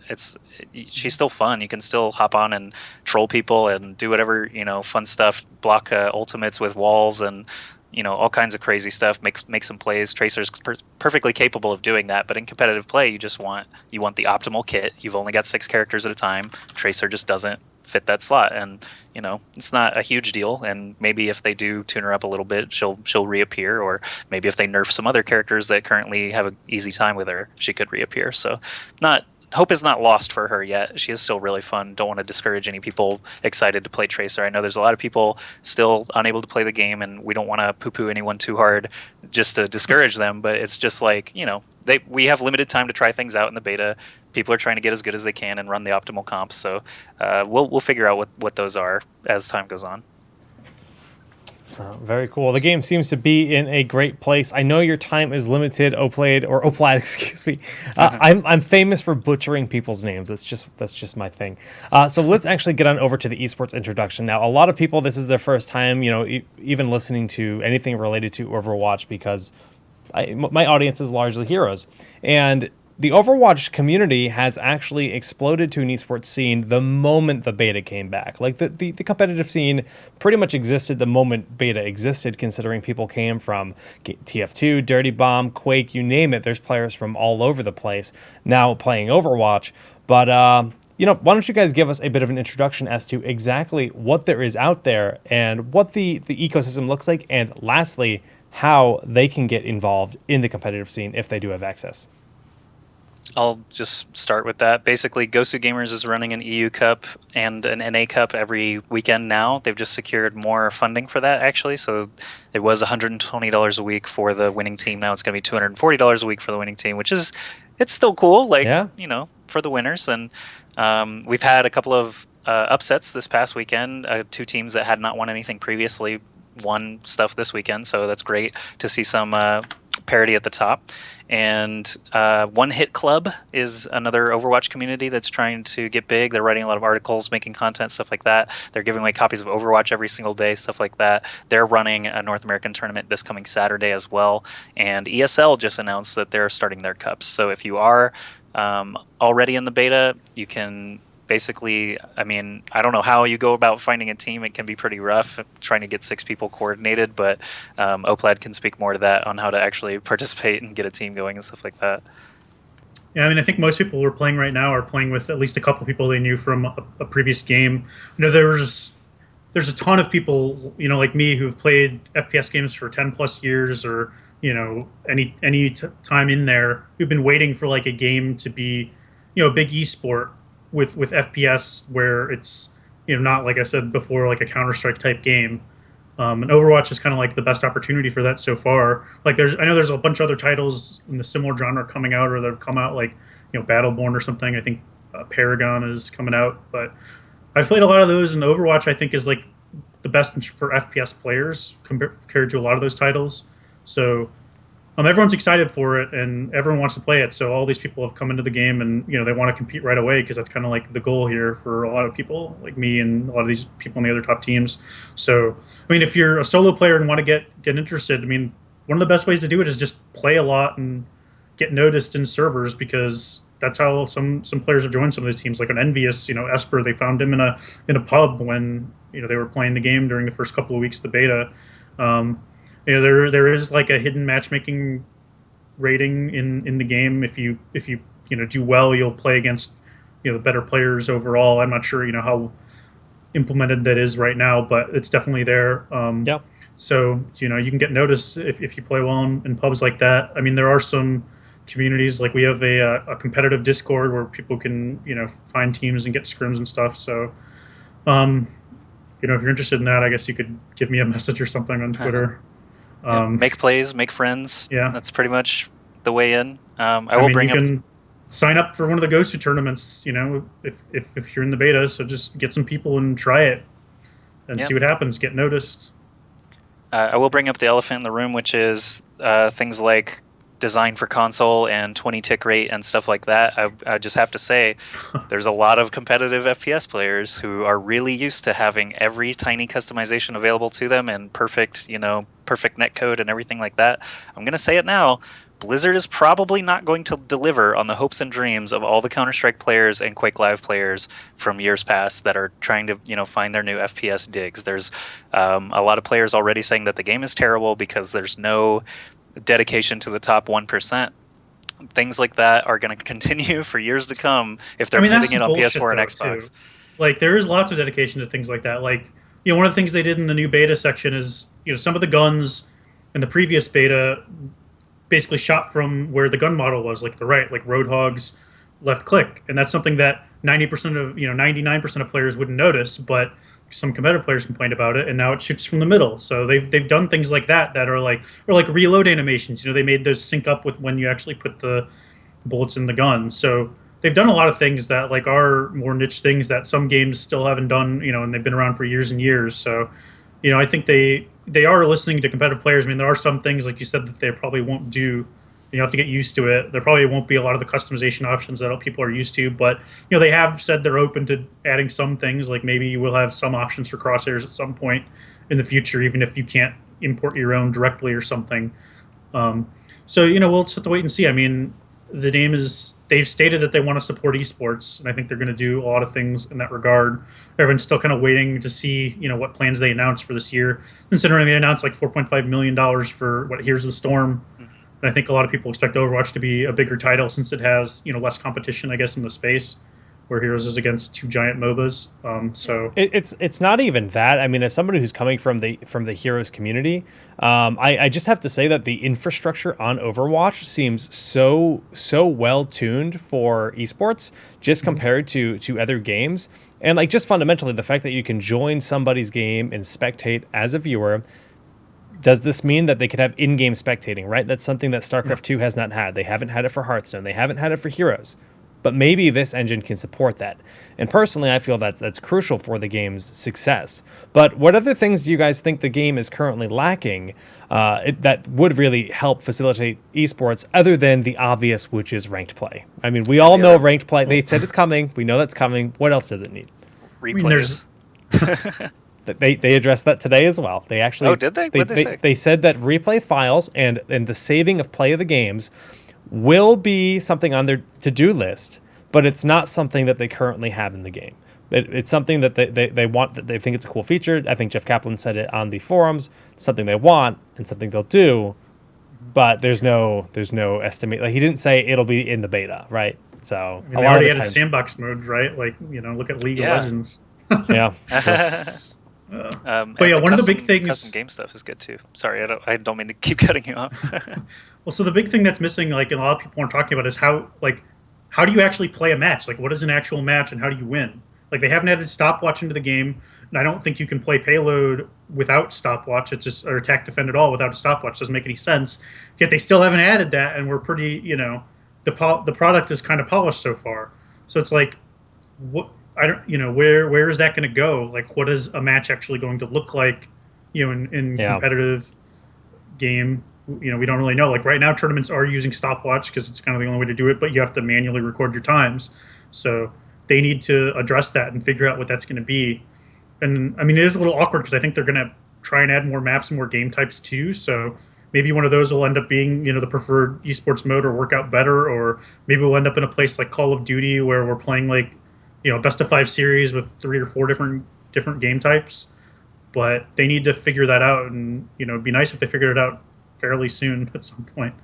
she's still fun. You can still hop on and troll people and do whatever fun stuff. Block ultimates with walls and all kinds of crazy stuff. Make some plays. Tracer's perfectly capable of doing that. But in competitive play, you want the optimal kit. You've only got 6 characters at a time. Tracer just doesn't fit that slot, and it's not a huge deal. And maybe if they do tune her up a little bit, she'll reappear, or maybe if they nerf some other characters that currently have an easy time with her, she could reappear. So not hope is not lost for her yet. She is still really fun. Don't want to discourage any people excited to play Tracer. I know there's a lot of people still unable to play the game, and we don't want to poo-poo anyone too hard just to discourage them, but it's just like, we have limited time to try things out in the beta. People are trying to get as good as they can and run the optimal comps, so we'll figure out what those are as time goes on. Very cool. The game seems to be in a great place. I know your time is limited, Oplad, excuse me. I'm famous for butchering people's names. That's just my thing. So let's actually get on over to the esports introduction. Now, a lot of people, this is their first time, even listening to anything related to Overwatch, because my audience is largely heroes. And the Overwatch community has actually exploded to an esports scene the moment the beta came back. Like the competitive scene pretty much existed the moment beta existed, considering people came from TF2, Dirty Bomb, Quake, you name it. There's players from all over the place now playing Overwatch. But why don't you guys give us a bit of an introduction as to exactly what there is out there and what the ecosystem looks like, and lastly, how they can get involved in the competitive scene if they do have access. I'll just start with that. Basically, Gosu Gamers is running an EU Cup and an NA Cup every weekend now. They've just secured more funding for that, actually. So it was $120 a week for the winning team. Now it's going to be $240 a week for the winning team, which is, it's still cool, for the winners. And we've had a couple of upsets this past weekend. 2 teams that had not won anything previously won stuff this weekend, so that's great to see some parity at the top. And One Hit Club is another Overwatch community that's trying to get big. They're writing a lot of articles, making content, stuff like that. They're giving away copies of Overwatch every single day, stuff like that. They're running a North American tournament this coming Saturday as well. And ESL just announced that they're starting their cups. So if you are already in the beta, you can basically, I don't know how you go about finding a team. It can be pretty rough trying to get 6 people coordinated, but Oplad can speak more to that on how to actually participate and get a team going and stuff like that. Yeah, I think most people who are playing right now are playing with at least a couple people they knew from a previous game. There's a ton of people, like me, who've played FPS games for 10 plus years, or any time in there, who've been waiting for like a game to be a big esport with FPS, where it's not, like I said before, like a Counter-Strike type game. And Overwatch is kind of like the best opportunity for that so far. Like I know there's a bunch of other titles in the similar genre coming out, or that have come out, like Battleborn or something. I think Paragon is coming out, but I've played a lot of those, and Overwatch I think is like the best for FPS players compared to a lot of those titles. So everyone's excited for it, and everyone wants to play it. So all these people have come into the game, and they want to compete right away, because that's kind of like the goal here for a lot of people like me and a lot of these people in the other top teams. So if you're a solo player and want to get interested, one of the best ways to do it is just play a lot and get noticed in servers, because that's how some players have joined some of these teams. Like an Envious, Esper, they found him in a pub when they were playing the game during the first couple of weeks of the beta. There is like a hidden matchmaking rating in the game. If you do well, you'll play against the better players overall. I'm not sure how implemented that is right now, but it's definitely there. Yep. So you can get noticed if you play well in pubs like that. There are some communities, like we have a competitive Discord where people can find teams and get scrims and stuff. So if you're interested in that, I guess you could give me a message or something on Twitter. Make plays, make friends. Yeah, that's pretty much the way in. I will bring you can sign up for one of the Gosu tournaments. If you're in the beta, so just get some people and try it and see what happens. Get noticed. I will bring up the elephant in the room, which is things like design for console and 20 tick rate and stuff like that. I just have to say, there's a lot of competitive FPS players who are really used to having every tiny customization available to them and perfect netcode and everything like that. I'm going to say it now. Blizzard is probably not going to deliver on the hopes and dreams of all the Counter-Strike players and Quake Live players from years past that are trying to, find their new FPS digs. There's a lot of players already saying that the game is terrible because there's no dedication to the top 1%. Things like that are going to continue for years to come if they're putting it on PS4 and Xbox. Too. Like, there is lots of dedication to things like that. Like, one of the things they did in the new beta section is, some of the guns in the previous beta basically shot from where the gun model was, like the right, like Roadhog's left click, and that's something that 99% of players wouldn't notice, but some competitive players complained about it, and now it shoots from the middle. So they've done things like that are like reload animations. They made those sync up with when you actually put the bullets in the gun. So they've done a lot of things that like are more niche things that some games still haven't done, and they've been around for years and years. So, I think they are listening to competitive players. I mean, there are some things, like you said, that they probably won't do. You have to get used to it. There probably won't be a lot of the customization options that people are used to, but they have said they're open to adding some things. Like maybe you will have some options for crosshairs at some point in the future, even if you can't import your own directly or something. So we'll just have to wait and see. I mean, the name is. They've stated that they want to support esports, and I think they're going to do a lot of things in that regard. Everyone's still kind of waiting to see, what plans they announce for this year, considering they announced like $4.5 million for Here's the Storm. And I think a lot of people expect Overwatch to be a bigger title since it has, less competition, I guess, in the space, where Heroes is against two giant MOBAs. So it's not even that. I mean, as somebody who's coming from the Heroes community, I just have to say that the infrastructure on Overwatch seems so well tuned for esports, just compared to other games. And like just fundamentally, the fact that you can join somebody's game and spectate as a viewer. Does this mean that they could have in-game spectating, right? That's something that StarCraft 2 has not had. They haven't had it for Hearthstone. They haven't had it for Heroes. But maybe this engine can support that. And personally, I feel that's crucial for the game's success. But what other things do you guys think the game is currently lacking that would really help facilitate esports, other than the obvious, which is ranked play? I mean, we all know ranked play. They've said it's coming. We know that's coming. What else does it need? Replays. They addressed that today as well. They actually. Oh, did they? What did they say? They said that replay files and the saving of play of the games will be something on their to-do list, but it's not something that they currently have in the game. It's something that they want, that they think it's a cool feature. I think Jeff Kaplan said it on the forums. It's something they want and something they'll do, but there's no estimate. Like, he didn't say it'll be in the beta, right? So I mean, they already added sandbox mode, right? Like, look at League of Legends. Yeah. But yeah, one of the big things, custom game stuff is good too. Sorry, I don't mean to keep cutting you off. Well, so the big thing that's missing, like, and a lot of people aren't talking about, is how do you actually play a match? Like, what is an actual match, and how do you win? Like, they haven't added stopwatch into the game, and I don't think you can play payload without stopwatch. It's just, or attack defend at all without a stopwatch. Doesn't make any sense. Yet they still haven't added that, and we're pretty, the product is kind of polished so far. So it's like, what? I don't, where is that going to go? Like, what is a match actually going to look like, in competitive game? We don't really know. Like, right now, tournaments are using stopwatch because it's kind of the only way to do it, but you have to manually record your times. So they need to address that and figure out what that's going to be. And I mean, it is a little awkward because I think they're going to try and add more maps and more game types too. So maybe one of those will end up being, the preferred esports mode, or work out better, or maybe we'll end up in a place like Call of Duty where we're playing like, best of 5 series with 3 or 4 different game types. But they need to figure that out, and it'd be nice if they figured it out fairly soon at some point.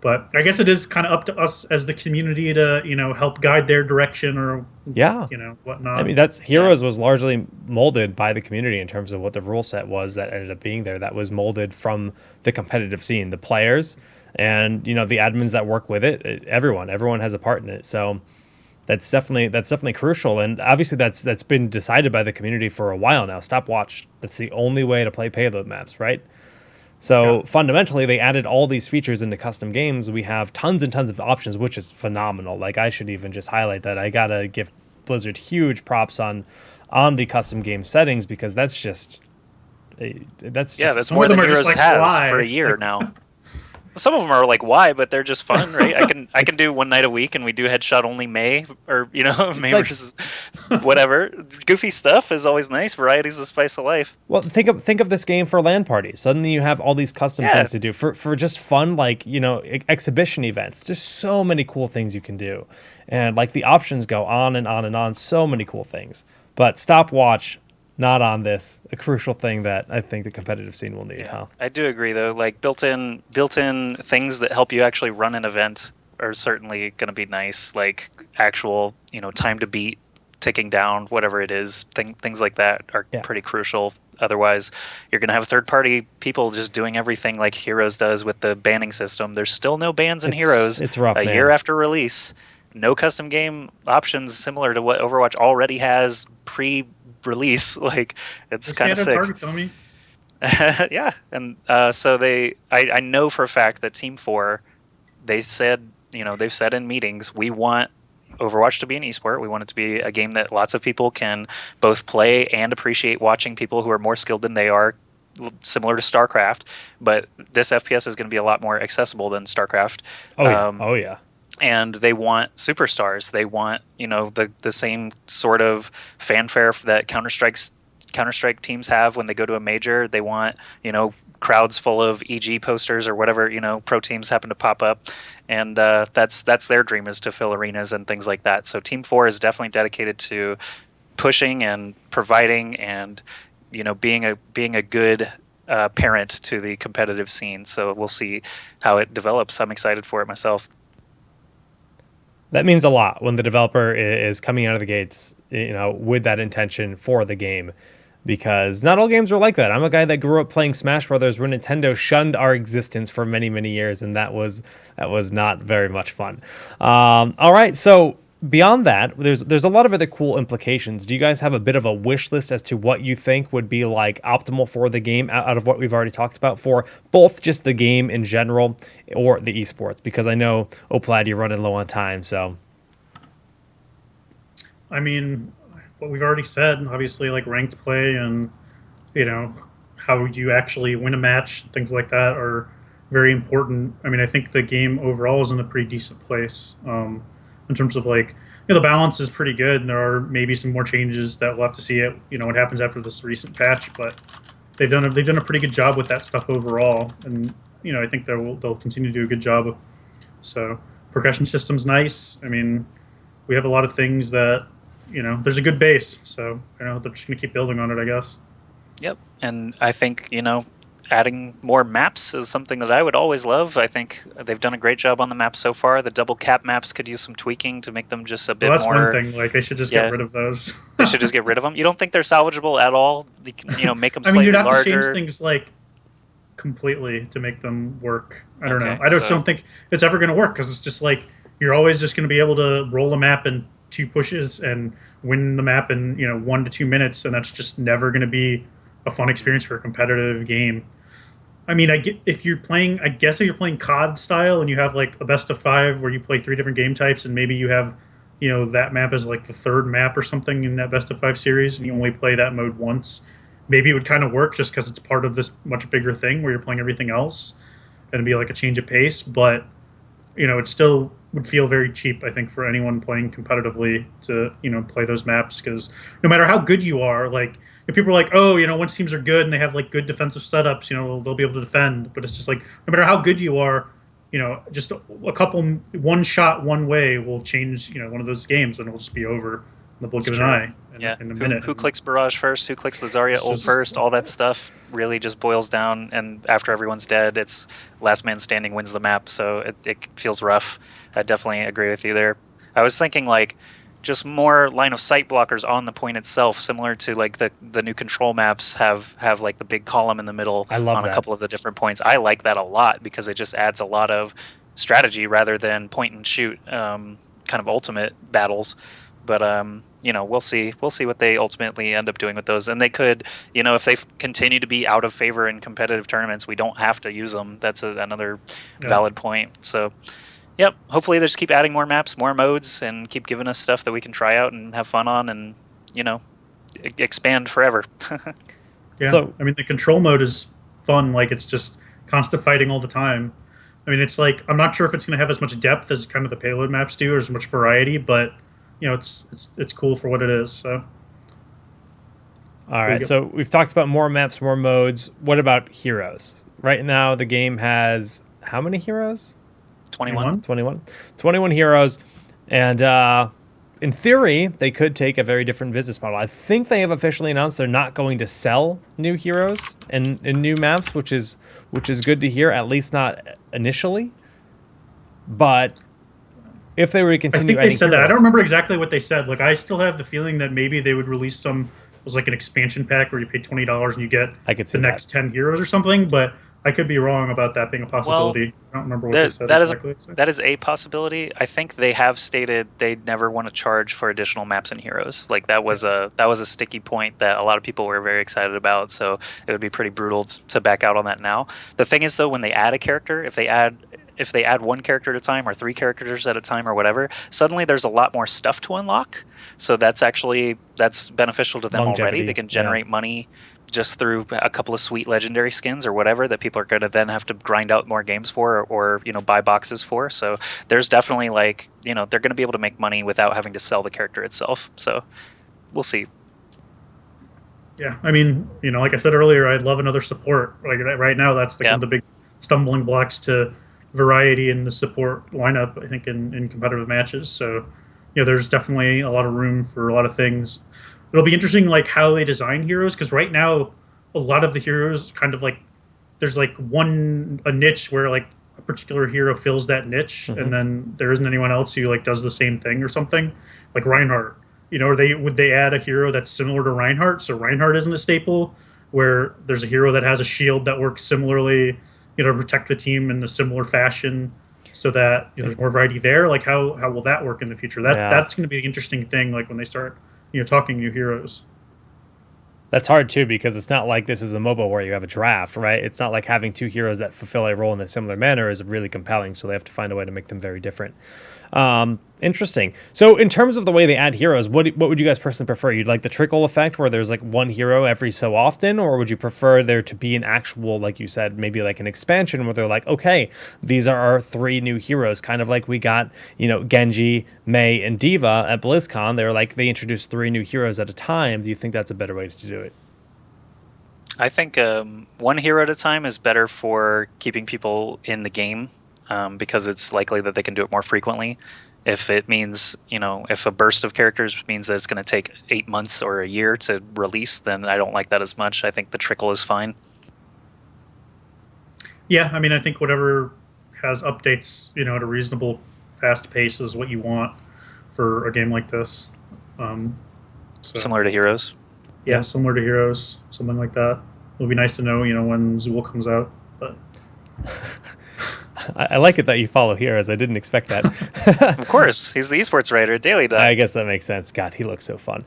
But I guess it is kind of up to us as the community to help guide their direction, or whatnot. I mean, that's Heroes was largely molded by the community in terms of what the rule set was that ended up being there. That was molded from the competitive scene, the players, and the admins that work with it. Everyone has a part in it. So that's definitely crucial, and obviously that's been decided by the community for a while now. Stopwatch, that's the only way to play payload maps, right? So fundamentally, they added all these features into custom games. We have tons and tons of options, which is phenomenal. Like, I should even just highlight that. I gotta give Blizzard huge props on the custom game settings, because that's more than Heroes has for a year now. Some of them are like, why? But they're just fun, right? I can do one night a week, and we do headshot only May, or May Like, versus whatever. Goofy stuff is always nice. Variety's the spice of life. well, think of this game for LAN parties. Suddenly you have all these custom Yeah, things to do for just fun, like exhibition events. Just so many cool things you can do, and like the options go on and on and on. So many cool things. But stopwatch, not on this. A crucial thing that I think the competitive scene will need. yeah. Huh? I do agree though. Like built-in things that help you actually run an event are certainly going to be nice. Like actual time to beat, ticking down, whatever it is. Things like that are Yeah. pretty crucial. Otherwise, you're going to have third-party people just doing everything like Heroes does with the banning system. There's still no bans in Heroes. It's rough, A man. year after release. No custom game options similar to what Overwatch already has pre-release. Like it's kind of sick. Target, dummy. Yeah, and so I know for a fact that Team 4, they've said in meetings, we want Overwatch to be an esport. We want it to be a game that lots of people can both play and appreciate watching people who are more skilled than they are, similar to StarCraft. But this FPS is going to be a lot more accessible than StarCraft. Oh yeah. Oh yeah. And they want superstars. They want the same sort of fanfare that Counter-Strike teams have when they go to a major. They want crowds full of EG posters or whatever pro teams happen to pop up, and that's their dream, is to fill arenas and things like that. So Team 4 is definitely dedicated to pushing and providing and being a good parent to the competitive scene. So we'll see how it develops. I'm excited for it myself. That means a lot when the developer is coming out of the gates, with that intention for the game, because not all games are like that. I'm a guy that grew up playing Smash Brothers where Nintendo shunned our existence for many, many years, and that was not very much fun. All right, so beyond that, there's a lot of other cool implications. Do you guys have a bit of a wish list as to what you think would be like optimal for the game out of what we've already talked about, for both just the game in general or the esports? Because I know, Oplad, you're running low on time, so. I mean, what we've already said, obviously, like ranked play and how would you actually win a match, things like that are very important. I mean, I think the game overall is in a pretty decent place. In terms of like, the balance is pretty good, and there are maybe some more changes that we'll have to see it. What happens after this recent patch, but they've done a pretty good job with that stuff overall, and I think they'll continue to do a good job. So progression system's nice. I mean, we have a lot of things that there's a good base, so they're just gonna keep building on it, I guess. Yep, and I think adding more maps is something that I would always love. I think they've done a great job on the maps so far. The double cap maps could use some tweaking to make them just a bit Well, that's more. one thing. Like, they should just get rid of those. They should just get rid of them. You don't think they're salvageable at all? Make them I slightly mean, you'd have larger. to change things like completely to make them work. I don't know. Okay, I just don't think it's ever going to work, because it's just like you're always just going to be able to roll a map in 2 pushes and win the map in 1 to 2 minutes, and that's just never going to be a fun experience for a competitive game. I mean, if you're playing COD style and you have like a best of 5 where you play 3 different game types, and maybe you have that map as like the 3rd map or something in that best of 5 series, and you only play that mode once, maybe it would kind of work, just because it's part of this much bigger thing where you're playing everything else, and it'd be like a change of pace. But it still would feel very cheap, I think, for anyone playing competitively to play those maps, because no matter how good you are, like, if people are like, oh, once teams are good and they have like good defensive setups, they'll be able to defend. But it's just like, no matter how good you are, just a couple, one shot one way will change one of those games, and it'll just be over in the blink of an eye in a minute. Who clicks Barrage first? Who clicks the Zarya ult first? All that stuff really just boils down, and after everyone's dead, it's last man standing wins the map. So it feels rough. I definitely agree with you there. I was thinking like just more line of sight blockers on the point itself, similar to like the new control maps have like the big column in the middle I love on that. a couple of the different points. I like that a lot, because it just adds a lot of strategy rather than point and shoot kind of ultimate battles. But we'll see what they ultimately end up doing with those. And they could, if they continue to be out of favor in competitive tournaments, we don't have to use them. That's another valid point. So yep, hopefully they just keep adding more maps, more modes, and keep giving us stuff that we can try out and have fun on, and expand forever. Yeah, so I mean, the control mode is fun. Like, it's just constant fighting all the time. I mean, it's like I'm not sure if it's going to have as much depth as kind of the payload maps do, or as much variety, but it's cool for what it is. So All there you right, go. so we've talked about more maps, more modes. What about heroes? Right now, the game has how many heroes? 21. 21. 21 heroes. And in theory, they could take a very different business model. I think they have officially announced they're not going to sell new heroes and new maps, which is good to hear, at least not initially. But if they were to I continue think they adding said that. I don't heroes, remember exactly what they said. Like I still have the feeling that maybe they would release some it was like an expansion pack where you pay $20 and you get I could the see that. next 10 heroes or something. But I could be wrong about that being a Well, possibility. I don't remember what they that said that is a exactly. So, that is a possibility. I think they have stated they never want to charge for additional maps and heroes. Like that was a sticky point that a lot of people were very excited about. So it would be pretty brutal to back out on that now. The thing is though, when they add a character, if they add one character at a time or three characters at a time or whatever, suddenly there's a lot more stuff to unlock. So that's beneficial to them already. They Longevity, can yeah. generate money just through a couple of sweet legendary skins or whatever that people are going to then have to grind out more games for or buy boxes for. So there's definitely they're going to be able to make money without having to sell the character itself. So we'll see. yeah, I mean, like I said earlier, I'd love another support. Like right now, that's the kind Yeah. of the big stumbling blocks to variety in the support lineup. I think in competitive matches. So, there's definitely a lot of room for a lot of things. It'll be interesting, like how they design heroes, because right now, a lot of the heroes kind of like there's like a niche where like a particular hero fills that niche, Mm-hmm. and then there isn't anyone else who like does the same thing or something, like Reinhardt. Or would they add a hero that's similar to Reinhardt, so Reinhardt isn't a staple, where there's a hero that has a shield that works similarly, to protect the team in a similar fashion, so that there's more variety there. Like how will that work in the future? Yeah. That's going to be the interesting thing. Like when they start talking new heroes. That's hard too because it's not like this is a MOBA where you have a draft, right? It's not like having two heroes that fulfill a role in a similar manner is really compelling. So they have to find a way to make them very different. Interesting. So in terms of the way they add heroes, what would you guys personally prefer? You'd like the trickle effect where there's like one hero every so often, or would you prefer there to be an actual, like you said, maybe like an expansion where they're like, okay, these are our three new heroes, kind of like we got, Genji, Mei, and Diva at BlizzCon. They introduced three new heroes at a time. Do you think that's a better way to do it? I think one hero at a time is better for keeping people in the game because it's likely that they can do it more frequently. If it means, if a burst of characters means that it's going to take 8 months or a year to release, then I don't like that as much. I think the trickle is fine. Yeah, I mean, I think whatever has updates, at a reasonable fast pace is what you want for a game like this. So Similar to Heroes. yeah, similar to Heroes, something like that. It would be nice to know, when Zool comes out. But I like it that you follow heroes. I didn't expect that. Of course, he's the esports writer at Daily Dot. I guess that makes sense. God, he looks so fun.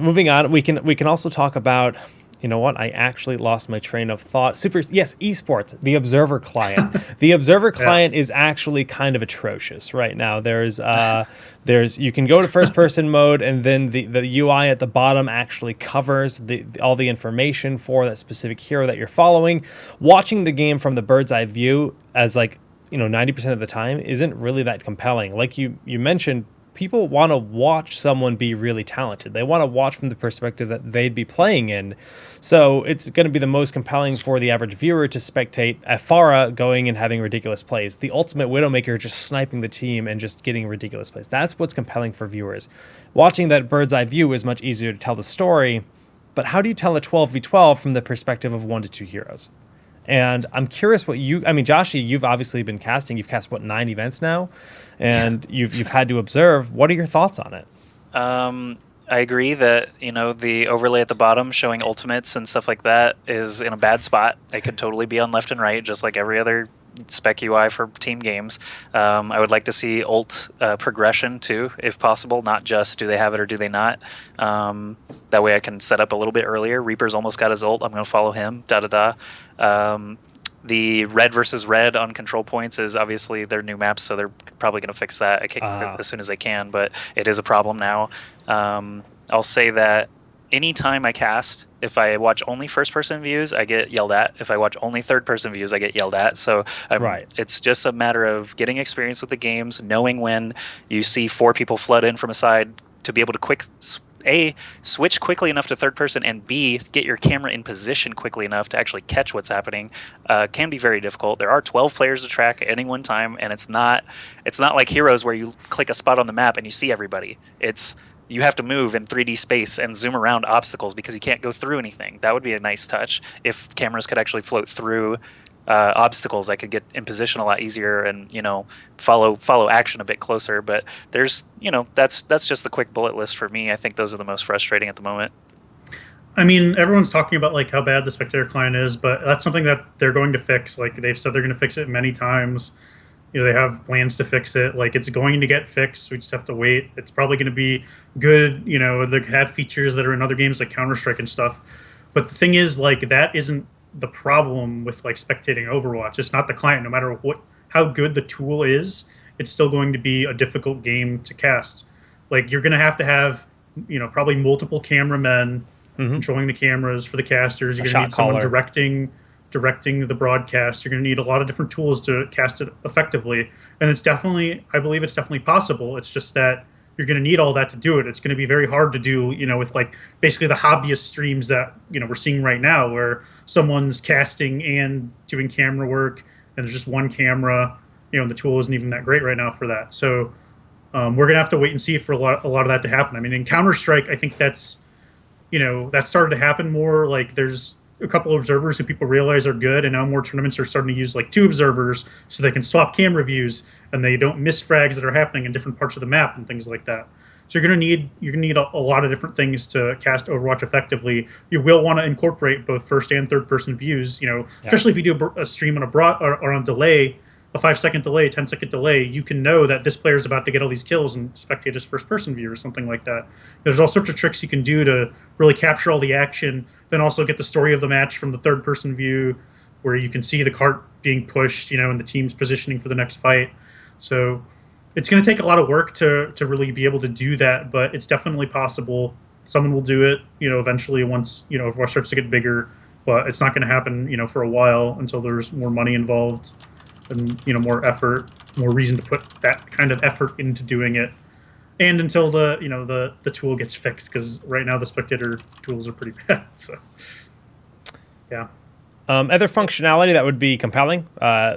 Moving on, we can also talk about. You know what? I actually lost my train of thought. Esports, the Observer client. The Observer client is actually kind of atrocious right now. There's you can go to first person mode, and then the UI at the bottom actually covers all the information for that specific hero that you're following. Watching the game from the bird's eye view as 90% of the time isn't really that compelling. Like you mentioned, people want to watch someone be really talented. They want to watch from the perspective that they'd be playing in. So it's going to be the most compelling for the average viewer to spectate a Pharah going and having ridiculous plays. The ultimate Widowmaker just sniping the team and just getting ridiculous plays. That's what's compelling for viewers. Watching that bird's eye view is much easier to tell the story. But how do you tell a 12v12 from the perspective of 1 to 2 heroes? And I'm curious what Joshi, you've obviously been casting. You've cast 9 events now, and you've had to observe. What are your thoughts on it? I agree that the overlay at the bottom showing ultimates and stuff like that is in a bad spot. It could totally be on left and right, just like every other spec UI for team games. I would like to see ult progression too, if possible, not just do they have it or do they not. That way I can set up a little bit earlier. Reaper's almost got his ult. I'm going to follow him. The red versus red on control points is obviously their new maps, so they're probably going to fix that as soon as they can, but it is a problem now. I'll say that anytime I cast, if I watch only first-person views, I get yelled at. If I watch only third-person views, I get yelled at. So Right. it's just a matter of getting experience with the games, knowing when you see 4 people flood in from a side to be able to switch quickly enough to third person, and B, get your camera in position quickly enough to actually catch what's happening, can be very difficult. There are 12 players to track at any one time, and it's not like Heroes where you click a spot on the map and you see everybody. You have to move in 3D space and zoom around obstacles because you can't go through anything. That would be a nice touch if cameras could actually float through obstacles. I could get in position a lot easier and follow action a bit closer. But there's that's just the quick bullet list for me. I think those are the most frustrating at the moment. I mean, everyone's talking about like how bad the Spectator client is, but that's something that they're going to fix. Like they've said they're going to fix it many times. They have plans to fix it. Like it's going to get fixed. We just have to wait. It's probably going to be good. They have features that are in other games like Counter-Strike and stuff. But the thing is, like that isn't the problem with like spectating Overwatch. It's not the client. No matter how good the tool is, it's still going to be a difficult game to cast. Like you're going to have probably multiple cameramen controlling the cameras for the casters. You're going to need someone directing the broadcast. You're going to need a lot of different tools to cast it effectively. And I believe it's definitely possible. It's just that you're going to need all that to do it. It's going to be very hard to do, with like basically the hobbyist streams that, we're seeing right now where someone's casting and doing camera work and there's just one camera, and the tool isn't even that great right now for that. So we're going to have to wait and see for a lot of that to happen. I mean, in Counter-Strike, I think that started to happen more. Like there's a couple of observers who people realize are good, and now more tournaments are starting to use like 2 observers so they can swap camera views and they don't miss frags that are happening in different parts of the map and things like that. So you're gonna need a lot of different things to cast Overwatch effectively. You will want to incorporate both first and third person views. Especially if you do a stream on or on delay, a 5-second delay, 10-second delay, you can know that this player is about to get all these kills and spectate his first-person view or something like that. There's all sorts of tricks you can do to really capture all the action, then also get the story of the match from the third-person view, where you can see the cart being pushed, and the team's positioning for the next fight. So it's going to take a lot of work to really be able to do that, but it's definitely possible. Someone will do it, eventually once, Overwatch starts to get bigger, but it's not going to happen, for a while until there's more money involved and more effort, more reason to put that kind of effort into doing it, and until the tool gets fixed, because right now the spectator tools are pretty bad. So yeah. Other functionality that would be compelling,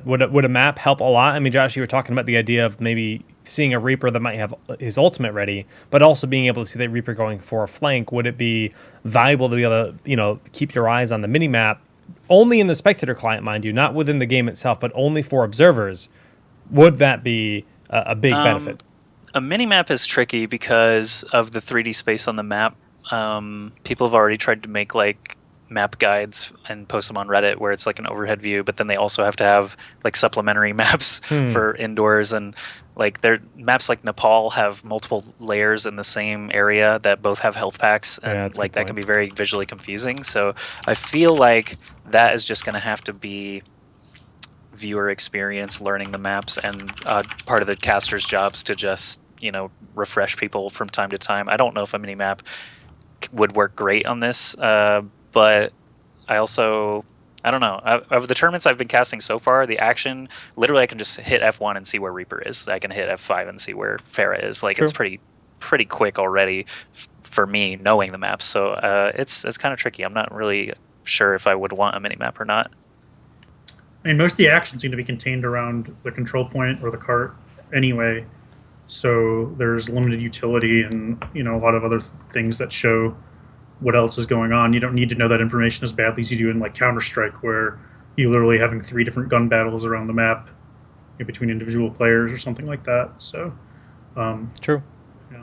would a map help a lot? I mean, Josh, you were talking about the idea of maybe seeing a Reaper that might have his ultimate ready, but also being able to see that Reaper going for a flank. Would it be valuable to be able to keep your eyes on the mini map? Only in the Spectator client, mind you, not within the game itself, but only for observers. Would that be a big benefit? A mini-map is tricky because of the 3D space on the map. People have already tried to make like map guides and post them on Reddit where it's like an overhead view, but then they also have to have like supplementary maps for indoors, and like their maps like Nepal have multiple layers in the same area that both have health packs, and like that can be very visually confusing. So I feel like that is just going to have to be viewer experience, learning the maps, and part of the caster's jobs to just refresh people from time to time. I don't know if a mini map would work great on this, but I don't know. Of the tournaments I've been casting so far, the action, literally I can just hit F1 and see where Reaper is. I can hit F5 and see where Pharah is. Like, it's pretty quick already for me knowing the maps. So it's kind of tricky. I'm not really sure if I would want a mini map or not. I mean, most of the action seem to be contained around the control point or the cart anyway. So there's limited utility and a lot of other things that show what else is going on. You don't need to know that information as badly as you do in like Counter-Strike, where you're literally having 3 different gun battles around the map between individual players or something like that. So true. Yeah.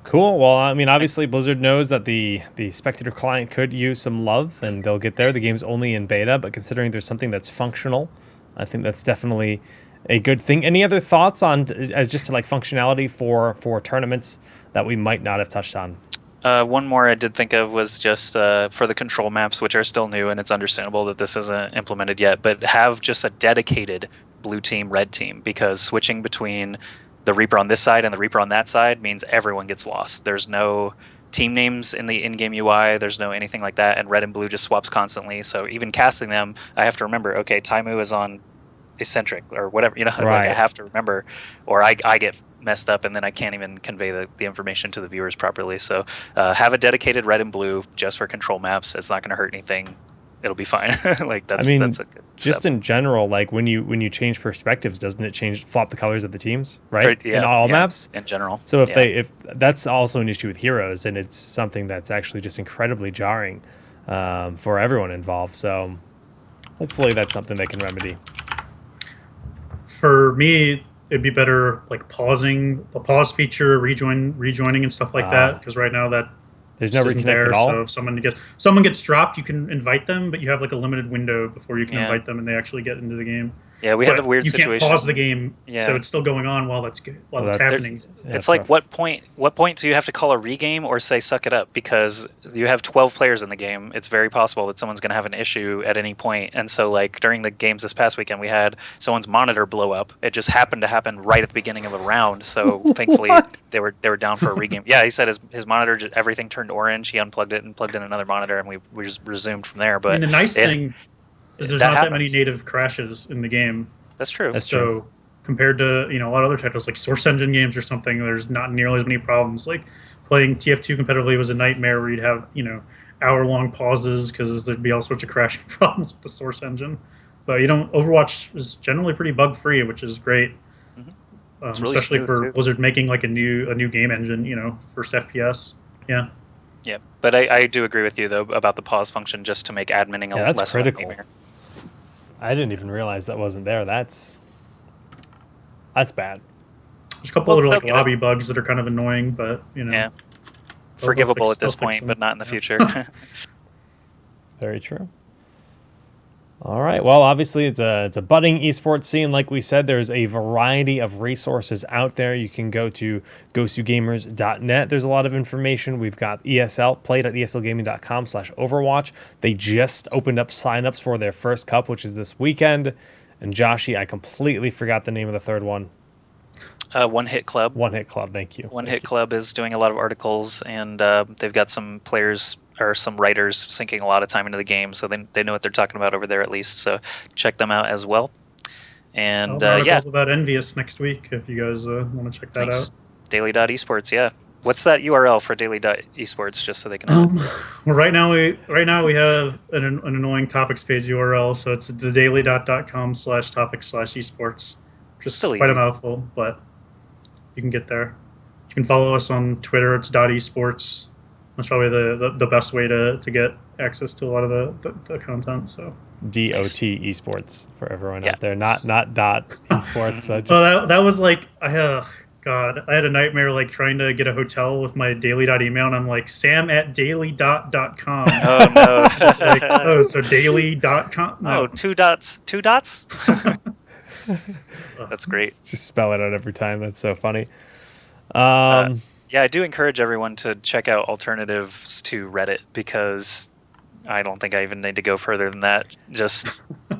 Cool. Well, I mean, obviously Blizzard knows that the Spectator client could use some love, and they'll get there. The game's only in beta, but considering there's something that's functional, I think that's definitely a good thing. Any other thoughts on as just to like functionality for tournaments that we might not have touched on? One more I did think of was just for the control maps, which are still new, and it's understandable that this isn't implemented yet, but have just a dedicated blue team, red team, because switching between the Reaper on this side and the Reaper on that side means everyone gets lost. There's no team names in the in-game UI. There's no anything like that, and red and blue just swaps constantly. So even casting them, I have to remember, okay, Taimu is on eccentric or whatever, like I have to remember, or I get messed up and then I can't even convey the information to the viewers properly. So have a dedicated red and blue just for control maps. It's not going to hurt anything. It'll be fine. Like that's a good just step. In general, like when you change perspectives, doesn't it flop the colors of the teams, right? Yeah, in all maps in general. So if that's also an issue with heroes, and it's something that's actually just incredibly jarring for everyone involved. So hopefully that's something they can remedy. For me, it'd be better like pausing the pause feature, rejoining and stuff like that, because right now that there's no reconnect at all. So if someone gets dropped, you can invite them, but you have like a limited window before you can invite them and they actually get into the game. Yeah, we had a weird situation. You can't pause the game, so it's still going on while it's happening. It's like rough. What point do you have to call a regame or say suck it up? Because you have 12 players in the game. It's very possible that someone's going to have an issue at any point. And so like during the games this past weekend, we had someone's monitor blow up. It just happened to happen right at the beginning of a round. So thankfully they were down for a regame. Yeah, he said his monitor, everything turned orange. He unplugged it and plugged in another monitor, and we just resumed from there. But the nice thing is there's not that many native crashes in the game. That's true. So compared to a lot of other titles like Source Engine games or something, there's not nearly as many problems. Like playing TF2 competitively was a nightmare where you'd have hour-long pauses because there'd be all sorts of crashing problems with the Source Engine. But Overwatch is generally pretty bug-free, which is great, really especially for Blizzard making like a new game engine. First FPS. Yeah. Yeah, but I do agree with you though about the pause function just to make adminning less critical. I didn't even realize that wasn't there. That's bad. There's a couple other like lobby bugs that are kind of annoying, but forgivable at this point, but not in the future. Very true. All right. Well, obviously, it's a budding esports scene. Like we said, there's a variety of resources out there. You can go to gosugamers.net. There's a lot of information. We've got ESL, play.eslgaming.com/Overwatch. They just opened up signups for their first cup, which is this weekend. And Joshy, I completely forgot the name of the third one. One Hit Club. One Hit Club. Thank you. One Hit Club is doing a lot of articles, and they've got some players or some writers sinking a lot of time into the game, so they know what they're talking about over there at least. So check them out as well. And about Envious next week if you guys want to check that out. Daily.esports. Yeah. What's that URL for Daily.esports? Just so they can. Well, right now we have an annoying topics page URL, so it's thedaily.com/topics/esports. Just still quite easy. A mouthful, but you can get there. You can follow us on Twitter. It's .esports. That's probably the best way to get access to a lot of the content. So DOT esports for everyone out there, not dot esports. That was like I had a nightmare like trying to get a hotel with my daily.email, and I'm like sam@daily.com. Oh no! So daily.com. No. Oh, two dots. That's great. Just spell it out every time. That's so funny. Yeah, I do encourage everyone to check out alternatives to Reddit, because I don't think I even need to go further than that. Just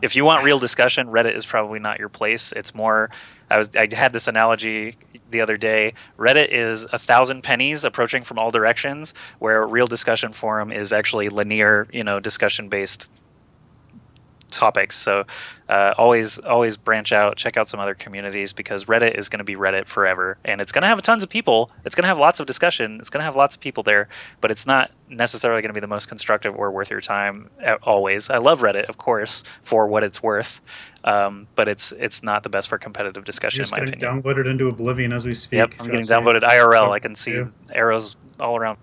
if you want real discussion, Reddit is probably not your place. It's more, I had this analogy the other day. Reddit is 1,000 pennies approaching from all directions, where a real discussion forum is actually linear, discussion based topics. So always branch out, check out some other communities, because Reddit is going to be Reddit forever, and it's going to have tons of people. It's going to have lots of discussion. It's going to have lots of people there, but it's not necessarily going to be the most constructive or worth your time always. I love Reddit, of course, for what it's worth, but it's not the best for competitive discussion, in my opinion. Downvoted into oblivion as we speak. Yep, I'm getting downvoted IRL. I can see arrows all around.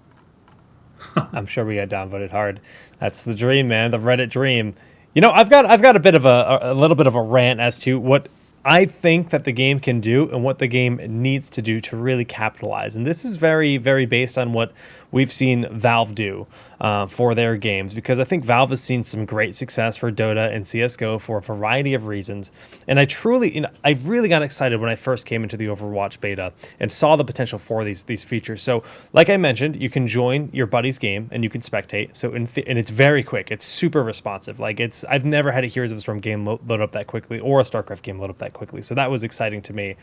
I'm sure we got downvoted hard. That's the dream, man. The Reddit dream. I've got a bit of a little bit of a rant as to what I think that the game can do and what the game needs to do to really capitalize. And this is very, very based on what we've seen Valve do for their games, because I think Valve has seen some great success for Dota and CSGO for a variety of reasons. And I really got excited when I first came into the Overwatch beta and saw the potential for these features. So like I mentioned, you can join your buddy's game and you can spectate. So and it's very quick. It's super responsive. I've never had a Heroes of the Storm game load up that quickly, or a StarCraft game load up that quickly. So that was exciting to me.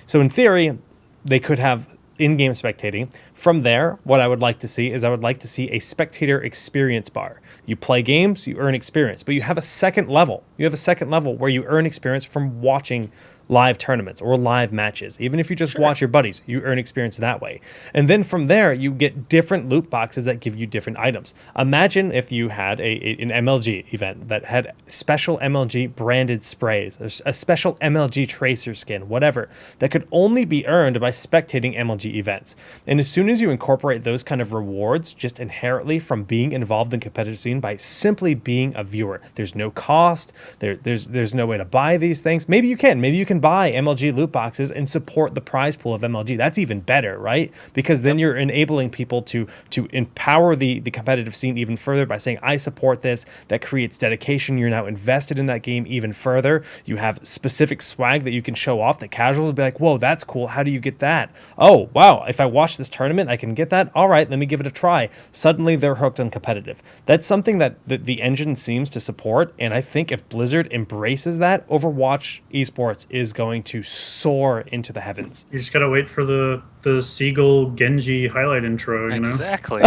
So in theory, they could have in-game spectating. From there, what I would like to see is I would like to see a spectator experience bar. You play games, you earn experience, but you have a second level. You have a second level where you earn experience from watching live tournaments or live matches. Even if you just watch your buddies, you earn experience that way. And then from there, you get different loot boxes that give you different items. Imagine if you had an MLG event that had special MLG branded sprays, a special MLG tracer skin, whatever, that could only be earned by spectating MLG events. And as soon as you incorporate those kind of rewards just inherently from being involved in competitive scene by simply being a viewer, there's no cost, there's no way to buy these things. Maybe you can buy MLG loot boxes and support the prize pool of MLG. That's even better, right? Because then you're enabling people to empower the competitive scene even further by saying, I support this. That creates dedication. You're now invested in that game even further. You have specific swag that you can show off that casuals will be like, whoa, that's cool. How do you get that? Oh, wow, if I watch this tournament, I can get that? All right, let me give it a try. Suddenly they're hooked on competitive. That's something that the engine seems to support, and I think if Blizzard embraces that, Overwatch Esports is going to soar into the heavens. You just gotta wait for the Seagull Genji highlight intro, you know? Exactly.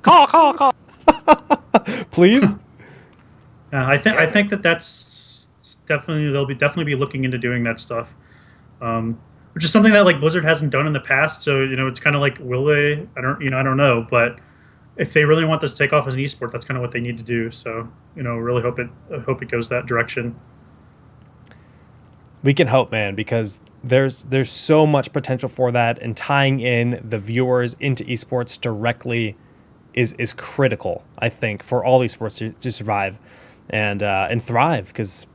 Call. Please? I think that's definitely, they'll definitely be looking into doing that stuff. Which is something that like Blizzard hasn't done in the past, so it's kind of like, will they? I don't know, but if they really want this to take off as an esport, that's kind of what they need to do. So really hope it goes that direction. We can hope, man, because there's so much potential for that, and tying in the viewers into esports directly is critical, I think, for all esports to survive and thrive. Because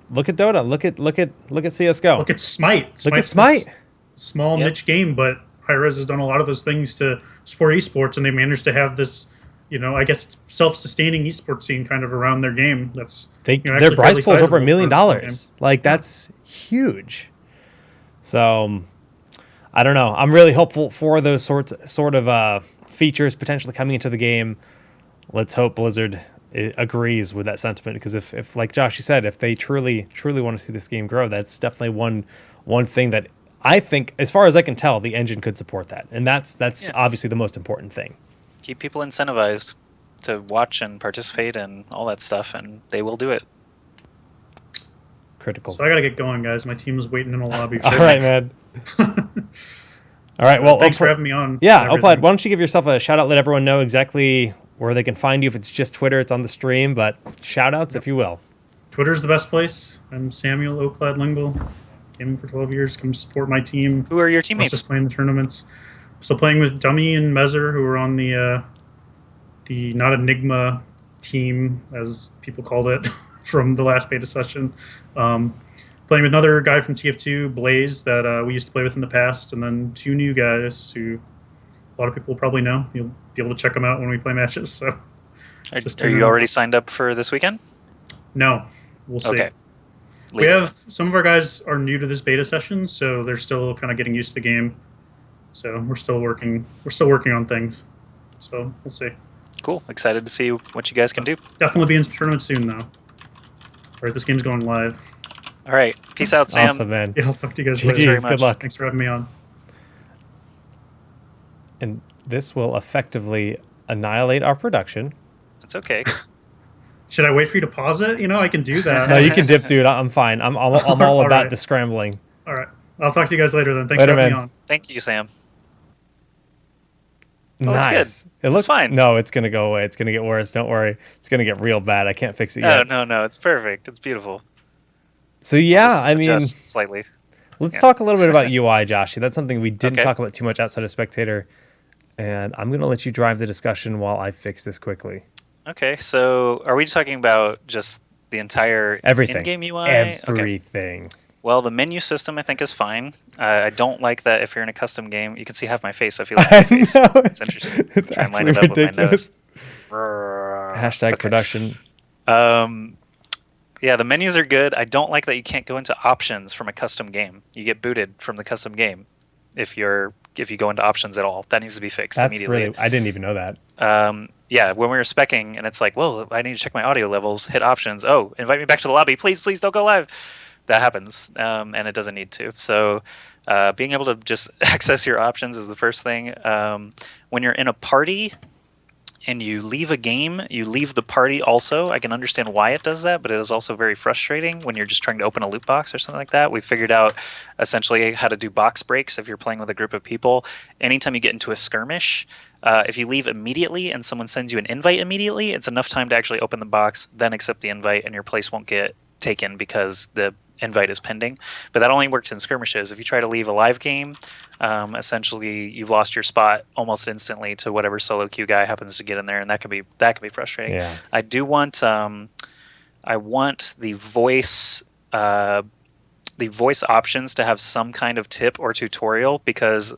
look at Dota, look at CS:GO, look at Smite. Look at Smite. Small niche game, but Hi-Rez has done a lot of those things to support esports, and they managed to have this, I guess it's self-sustaining esports scene kind of around their game. That's their prize pool is over $1 million. Like, that's huge. So I don't know. I'm really hopeful for those sort of features potentially coming into the game. Let's hope Blizzard agrees with that sentiment, because if like Josh, you said, if they truly want to see this game grow, that's definitely one thing that I think, as far as I can tell, the engine could support that, and that's obviously the most important thing. Keep people incentivized to watch and participate and all that stuff, and they will do it. Critical. So I gotta get going, guys. My team is waiting in the lobby. All right, man. All right. Well, thanks for having me on. Yeah, Oplad, why don't you give yourself a shout out? Let everyone know exactly where they can find you. If it's just Twitter, it's on the stream, but shout outs if you will. Twitter's the best place. I'm Samuel Oplad Lingle. Gaming for 12 years. Come support my team. Who are your teammates? Just playing the tournaments. So playing with Dummy and Mezer, who are on the Not Enigma team, as people called it, from the last beta session. Playing with another guy from TF2, Blaze, that we used to play with in the past, and then two new guys who a lot of people will probably know. You'll be able to check them out when we play matches. So, are you already signed up for this weekend? No, we'll see. Okay. We have some of our guys are new to this beta session, so they're still kind of getting used to the game. So we're still working on things. So we'll see. Cool. Excited to see what you guys can do. Definitely be in some tournaments soon, though. All right, this game's going live. All right. Peace out, Sam. Awesome, man. Yeah, I'll talk to you guys GG's, later. Good luck. Thanks for having me on. And this will effectively annihilate our production. It's okay. Should I wait for you to pause it? I can do that. No, you can dip, dude. I'm fine. I'm all about the scrambling. All right. I'll talk to you guys later then. Thanks for having me on. Thank you, Sam. Nice. It looks fine. No, it's going to go away. It's going to get worse. Don't worry. It's going to get real bad. I can't fix it yet. No. It's perfect. It's beautiful. So, yeah, I mean, slightly. Let's talk a little bit about UI, Joshy. That's something we didn't talk about too much outside of Spectator. And I'm going to let you drive the discussion while I fix this quickly. Okay, so are we talking about just the entire in-game UI? Everything. Okay. Well, the menu system I think is fine. I don't like that if you're in a custom game, you can see half my face. I feel like my face. It's interesting. It's try and line it up ridiculous. With my nose. Hashtag production. Yeah, the menus are good. I don't like that you can't go into options from a custom game. You get booted from the custom game if you go into options at all. That needs to be fixed immediately. I didn't even know that. Yeah, when we were speccing and it's like, well, I need to check my audio levels, hit options. Oh, invite me back to the lobby. Please don't go live. that happens, and it doesn't need to. So being able to just access your options is the first thing. When you're in a party and you leave a game, you leave the party also. I can understand why it does that, but it is also very frustrating when you're just trying to open a loot box or something like that. We figured out essentially how to do box breaks if you're playing with a group of people. Anytime you get into a skirmish, if you leave immediately and someone sends you an invite immediately, it's enough time to actually open the box, then accept the invite, and your place won't get taken because the invite is pending. But that only works in skirmishes. If you try to leave a live game, essentially you've lost your spot almost instantly to whatever solo queue guy happens to get in there, and that can be frustrating. Yeah. I do want I want the voice options to have some kind of tip or tutorial, because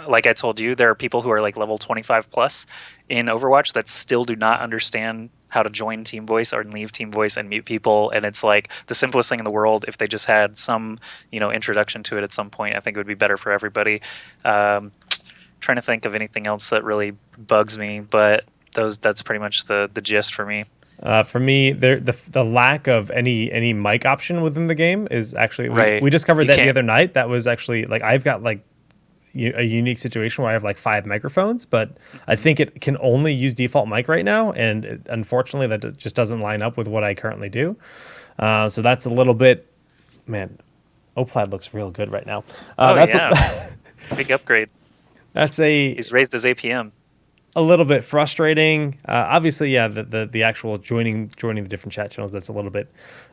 like I told you, there are people who are like level 25 plus in Overwatch that still do not understand how to join team voice or leave team voice and mute people, and it's like the simplest thing in the world. If they just had some introduction to it at some point, I think it would be better for everybody. Trying to think of anything else that really bugs me, but that's pretty much the gist for me. For me, the lack of any mic option within the game is actually Right. we discovered You that the can't- other night. That was actually like I've got like a unique situation where I have like 5 microphones, but I think it can only use default mic right now, and unfortunately that just doesn't line up with what I currently do. So that's a little bit, man. Oplaid looks real good right now. That's yeah. Big upgrade. that's a He's raised his APM. a little bit frustrating. Obviously, yeah, the actual joining the different chat channels, that's a little bit.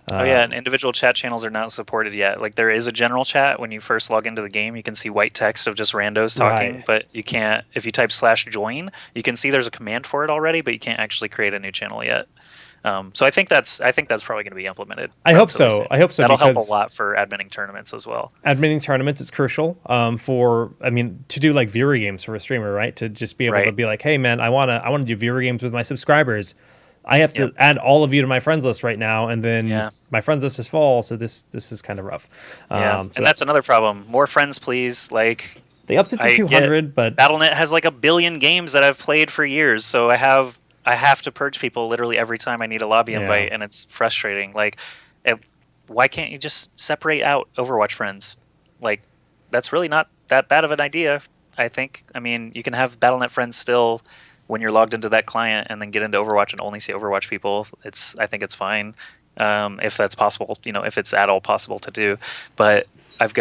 And individual chat channels are not supported yet. Like, there is a general chat when you first log into the game. You can see white text of just randos talking, Right. but you can't. If you type /join, you can see there's a command for it already, but you can't actually create a new channel yet. So I think that's probably going to be implemented. I hope so. relatively soon. I hope so, That'll help because a lot for adminning tournaments as well. admitting tournaments is crucial to do like viewer games for a streamer, right? To just be able to Right. be like, hey man, I wanna do viewer games with my subscribers. I have to Yep. add all of you to my friends list right now, and then Yeah. my friends list is full, so this is kind of rough. Yeah, So and that's another problem. More friends, please. Like, they upped it to I 200, but Battle.net has like 1 billion games that I've played for years, so I have to purge people literally every time I need a lobby Yeah. invite, and it's frustrating. Like, why can't you just separate out Overwatch friends? Like, that's really not that bad of an idea, I think. I mean, you can have Battle.net friends still when you're logged into that client, and then get into Overwatch and only see Overwatch people. I think it's fine, if that's possible. If it's at all possible to do. But I've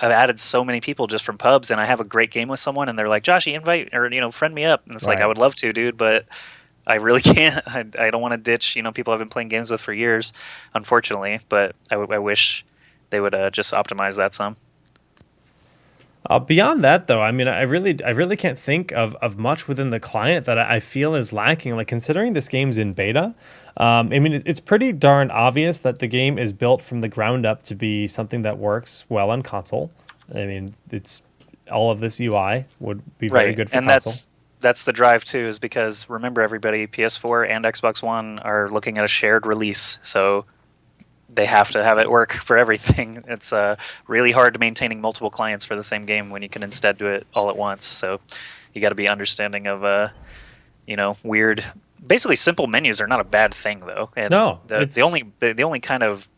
added so many people just from pubs, and I have a great game with someone, and they're like, "Joshy, invite or friend me up," and it's like, Right. I would love to, dude, but I really can't. I don't want to ditch people I've been playing games with for years, unfortunately. But I wish they would just optimize that some. Beyond that, though, I mean, I really can't think of much within the client that I feel is lacking. Like, considering this game's in beta, I mean, it's pretty darn obvious that the game is built from the ground up to be something that works well on console. I mean, it's all of this UI would be very good for and console. that's the drive too, is because remember, everybody, PS4 and Xbox One are looking at a shared release, so they have to have it work for everything. It's really hard maintaining multiple clients for the same game when you can instead do it all at once. So you got to be understanding of weird. Basically, simple menus are not a bad thing, though. And No, the only kind of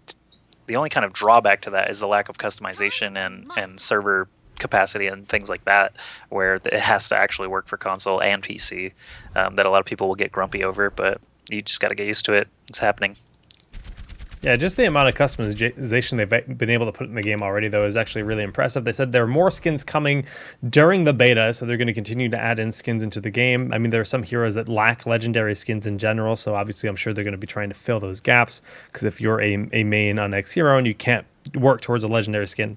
drawback to that is the lack of customization and server capacity and things like that, where it has to actually work for console and PC. That a lot of people will get grumpy over, but you just got to get used to it. It's happening. Yeah, just the amount of customization they've been able to put in the game already, though, is actually really impressive. They said there are more skins coming during the beta, so they're going to continue to add in skins into the game. I mean, there are some heroes that lack legendary skins in general, so obviously I'm sure they're going to be trying to fill those gaps, because if you're a main on X hero and you can't work towards a legendary skin,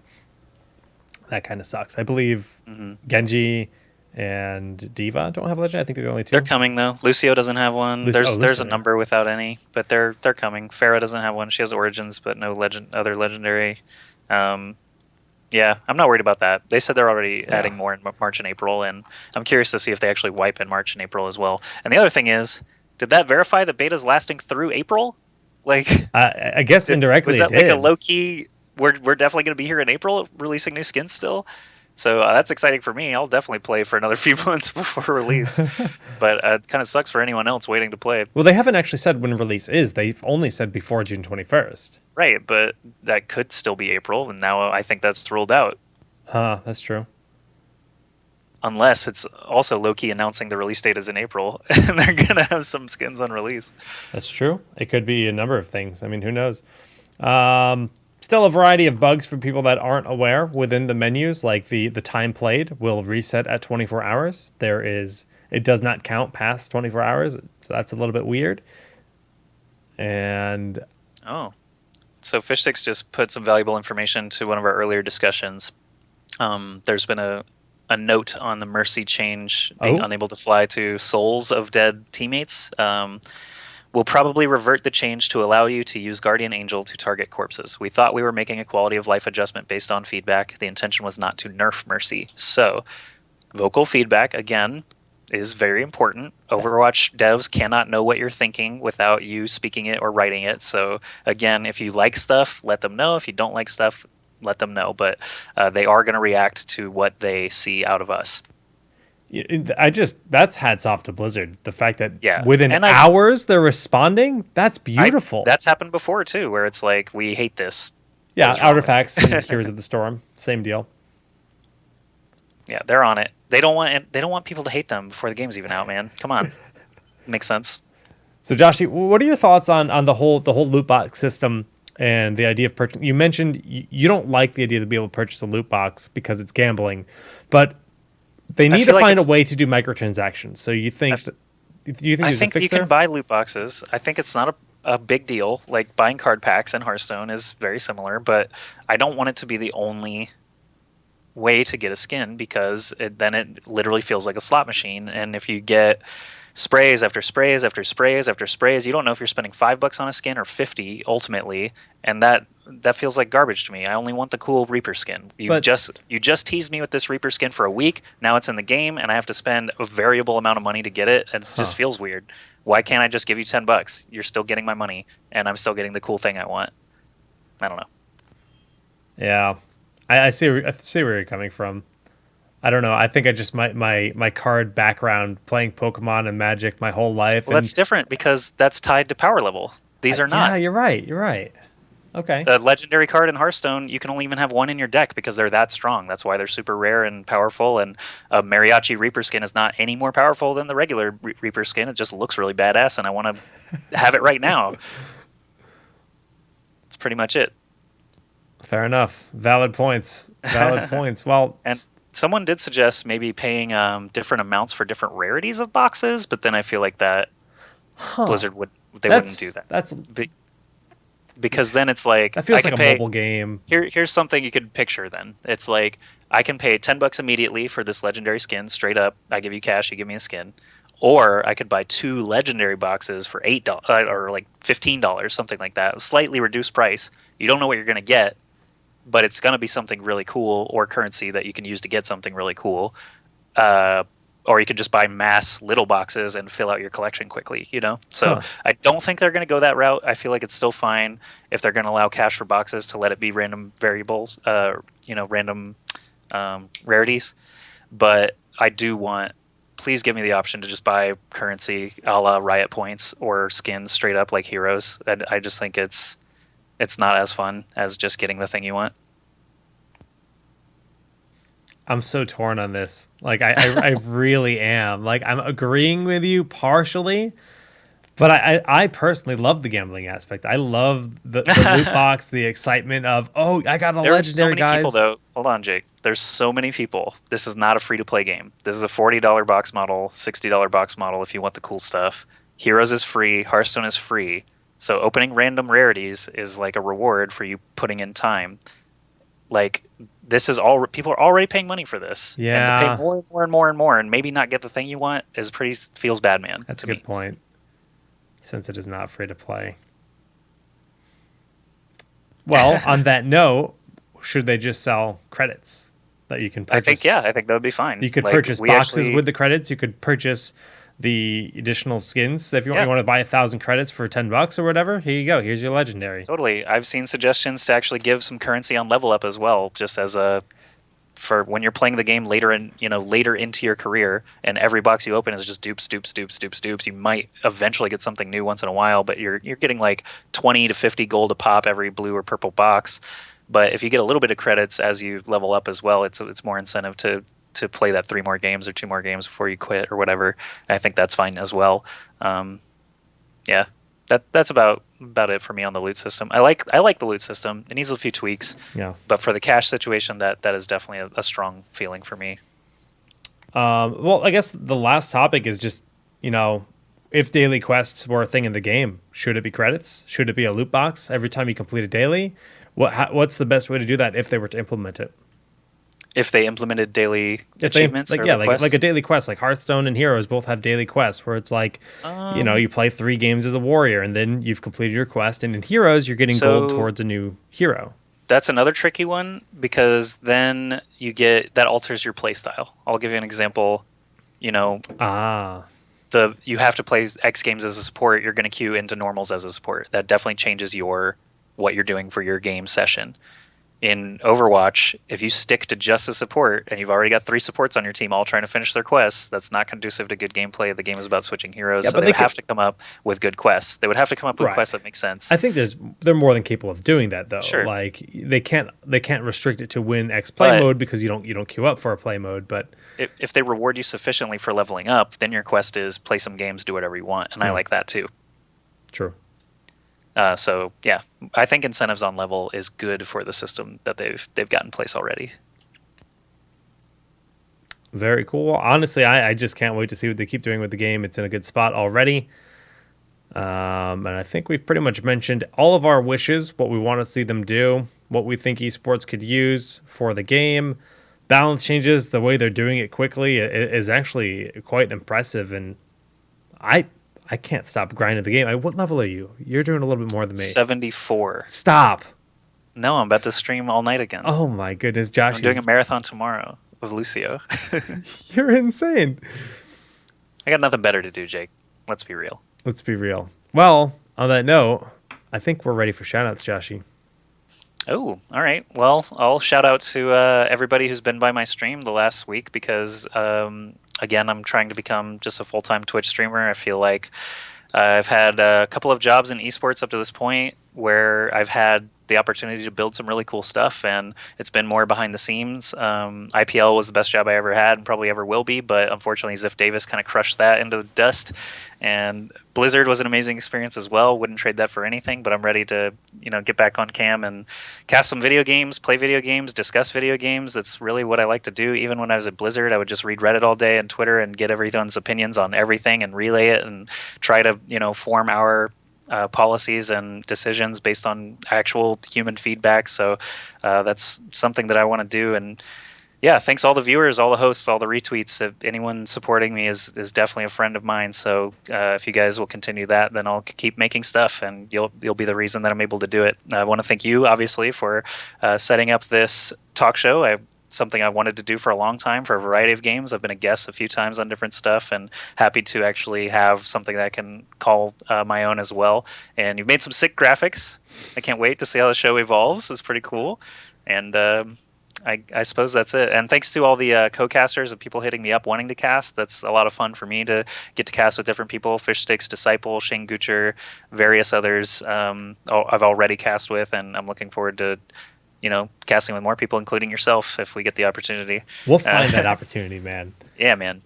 that kind of sucks. I believe Genji and Diva don't have legendary. I think they're the only two. They're coming though. Lucio doesn't have one. There's Lucio, a number without any, but they're coming. Farah doesn't have one. She has Origins, but no other legendary. Yeah, I'm not worried about that. They said they're already adding more in March and April, and I'm curious to see if they actually wipe in March and April as well. And the other thing is, did that verify that beta's lasting through April? Like, I guess indirectly was that it did. like a low key? We're definitely going to be here in April releasing new skins still. So that's exciting for me. I'll definitely play for another few months before release. But it kind of sucks for anyone else waiting to play. Well, they haven't actually said when release is. They've only said before June 21st. Right, but that could still be April, and now I think that's ruled out. Huh, that's true. Unless it's also low-key announcing the release date is in April, and they're going to have some skins on release. That's true. It could be a number of things. I mean, who knows? Still a variety of bugs for people that aren't aware within the menus, like the time played will reset at 24 hours. It does not count past 24 hours, so that's a little bit weird. And Oh. So Fishsticks just put some valuable information to one of our earlier discussions. There's been a note on the Mercy change being unable to fly to souls of dead teammates. We'll probably revert the change to allow you to use Guardian Angel to target corpses. We thought we were making a quality of life adjustment based on feedback. The intention was not to nerf Mercy. So, vocal feedback, again, is very important. Overwatch devs cannot know what you're thinking without you speaking it or writing it. So, again, if you like stuff, let them know. If you don't like stuff, let them know. But they are going to react to what they see out of us. That's hats off to Blizzard. The fact that within And hours they're responding, that's beautiful. That's happened before too, where it's like, we hate this. Yeah, Artifacts and Heroes of the Storm, same deal. Yeah, they're on it. They don't want people to hate them before the game's even out, man. Come on. Makes sense. So Joshy, what are your thoughts on the whole loot box system and the idea of purchasing? You mentioned you don't like the idea to be able to purchase a loot box because it's gambling, but they need to find a way to do microtransactions. So you think I think you can buy loot boxes. I think it's not a big deal. Like buying card packs in Hearthstone is very similar, but I don't want it to be the only way to get a skin because then it literally feels like a slot machine. And if you get sprays after sprays after sprays after sprays, you don't know if you're spending $5 on a skin or 50 ultimately, and that feels like garbage to me. I only want the cool Reaper skin. You just teased me with this Reaper skin for a week. Now it's in the game, and I have to spend a variable amount of money to get it, and it just feels weird. Why can't I just give you $10? You're still getting my money, and I'm still getting the cool thing I want. I don't know. Yeah, I see where you're coming from. I don't know. I think I just my card background playing Pokemon and Magic my whole life. Well, that's different because that's tied to power level. These are not. Yeah, you're right. Okay. A legendary card in Hearthstone, you can only even have one in your deck because they're that strong. That's why they're super rare and powerful. And a Mariachi Reaper skin is not any more powerful than the regular Reaper skin. It just looks really badass, and I want to have it right now. That's pretty much it. Fair enough. Valid points. Well, and someone did suggest maybe paying different amounts for different rarities of boxes, but then I feel like that Blizzard wouldn't do that. Because then it's like that feels like a mobile game. Here's something you could picture. Then it's like I can pay $10 immediately for this legendary skin straight up. I give you cash, you give me a skin, or I could buy 2 legendary boxes for $8 or like $15, something like that, a slightly reduced price. You don't know what you're gonna get, but it's going to be something really cool or currency that you can use to get something really cool. Or you could just buy mass little boxes and fill out your collection quickly, So I don't think they're going to go that route. I feel like it's still fine if they're going to allow cash for boxes to let it be random variables, random rarities. But I do want, please give me the option to just buy currency a la Riot Points or skins straight up like heroes. And I just think it's not as fun as just getting the thing you want. I'm so torn on this. Like, I really am. Like, I'm agreeing with you partially, but I personally love the gambling aspect. I love the loot box, the excitement of, I got a legendary, guys. There are so many people, though. Hold on, Jake. There's so many people. This is not a free-to-play game. This is a $40 box model, $60 box model if you want the cool stuff. Heroes is free. Hearthstone is free. So opening random rarities is like a reward for you putting in time. Like, this is all people are already paying money for this. Yeah. And to pay more and more and more and more and maybe not get the thing you want feels bad, man. That's a good point. Since it is not free to play. Well, on that note, should they just sell credits that you can purchase? I think that would be fine. You could purchase boxes with the credits. You could purchase the additional skins. If you want to buy 1,000 credits for $10 or whatever, here you go. Here's your legendary. Totally. I've seen suggestions to actually give some currency on level up as well, just as a for when you're playing the game later later into your career, and every box you open is just dupes, dupes, dupes, dupes, dupes. You might eventually get something new once in a while, but you're getting like 20 to 50 gold a pop every blue or purple box. But if you get a little bit of credits as you level up as well, it's more incentive to play that 3 more games or 2 more games before you quit or whatever. And I think that's fine as well. Yeah, that's about it for me on the loot system. I like the loot system. It needs a few tweaks. Yeah. But for the cash situation, that is definitely a strong feeling for me. Well, I guess the last topic is just, if daily quests were a thing in the game, should it be credits? Should it be a loot box every time you complete a daily? What's the best way to do that if they were to implement it? If they implemented daily achievements, like a daily quest, like Hearthstone and Heroes both have daily quests where it's like, you play 3 games as a warrior and then you've completed your quest, and in Heroes you're getting gold towards a new hero. That's another tricky one because then that alters your play style. I'll give you an example. You have to play X games as a support. You're going to queue into normals as a support. That definitely changes what you're doing for your game session. In Overwatch, if you stick to just a support and you've already got 3 supports on your team all trying to finish their quests, that's not conducive to good gameplay. The game is about switching heroes, so they would have to come up with good quests. They would have to come up with quests that make sense. I think they're more than capable of doing that, though. Sure. Like they can't restrict it to win X play mode because you don't queue up for a play mode. But if they reward you sufficiently for leveling up, then your quest is play some games, do whatever you want, and I like that too. True. So yeah, I think incentives on level is good for the system that they've got in place already. Very cool. Honestly, I just can't wait to see what they keep doing with the game. It's in a good spot already. And I think we've pretty much mentioned all of our wishes, what we want to see them do, what we think esports could use for the game. Balance changes, the way they're doing it quickly is actually quite impressive. And I can't stop grinding the game. What level are you? You're doing a little bit more than me. 74. Stop. No, I'm about to stream all night again. Oh my goodness, Josh. I'm doing a marathon tomorrow of Lucio. You're insane. I got nothing better to do, Jake. Let's be real. Let's be real. Well, on that note, I think we're ready for shoutouts, Joshy. Oh, all right. Well, I'll shout out to everybody who's been by my stream the last week because again, I'm trying to become just a full-time Twitch streamer. I feel like I've had a couple of jobs in esports up to this point where I've had the opportunity to build some really cool stuff, and it's been more behind the scenes. IPL was the best job I ever had and probably ever will be, but unfortunately Ziff Davis kind of crushed that into the dust. And Blizzard was an amazing experience as well. Wouldn't trade that for anything, but I'm ready to get back on cam and cast some video games, play video games, discuss video games. That's really what I like to do. Even when I was at Blizzard, I would just read Reddit all day and Twitter and get everyone's opinions on everything and relay it and try to form our policies and decisions based on actual human feedback. So that's something that I want to do. And yeah, thanks all the viewers, all the hosts, all the retweets. If anyone supporting me is definitely a friend of mine. So if you guys will continue that, then I'll keep making stuff, and you'll be the reason that I'm able to do it. I want to thank you, obviously, for setting up this talk show. Something I wanted to do for a long time for a variety of games. I've been a guest a few times on different stuff, and happy to actually have something that I can call my own as well. And you've made some sick graphics. I can't wait to see how the show evolves. It's pretty cool. And I suppose that's it. And thanks to all the co-casters and people hitting me up wanting to cast. That's a lot of fun for me to get to cast with different people. Fishsticks, Disciple, Shane Gucher, various others I've already cast with, and I'm looking forward to casting with more people, including yourself, if we get the opportunity. We'll find that opportunity, man. Yeah, man.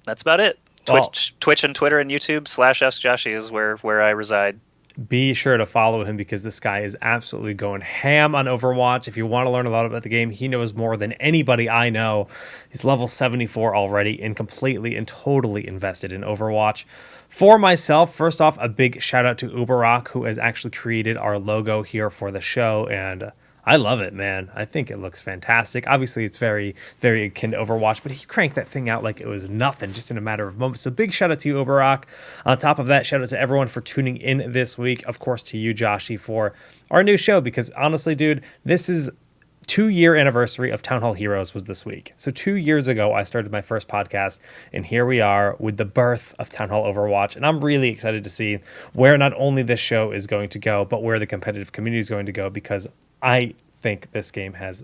That's about it. Twitch and Twitter and YouTube /SJoshy is where I reside. Be sure to follow him because this guy is absolutely going ham on Overwatch. If you want to learn a lot about the game, he knows more than anybody I know. He's level 74 already and completely and totally invested in Overwatch. For myself, first off, a big shout out to Uberock, who has actually created our logo here for the show, and I love it, man. I think it looks fantastic. Obviously, it's very, very akin to Overwatch, but he cranked that thing out like it was nothing, just in a matter of moments. So big shout out to you, Uberock. On top of that, shout out to everyone for tuning in this week. Of course, to you, Joshy, for our new show, because honestly, dude, this is 2-year anniversary of TownHall Heroes was this week. So 2 years ago, I started my first podcast, and here we are with the birth of TownHall Overwatch. And I'm really excited to see where not only this show is going to go, but where the competitive community is going to go, because I think this game has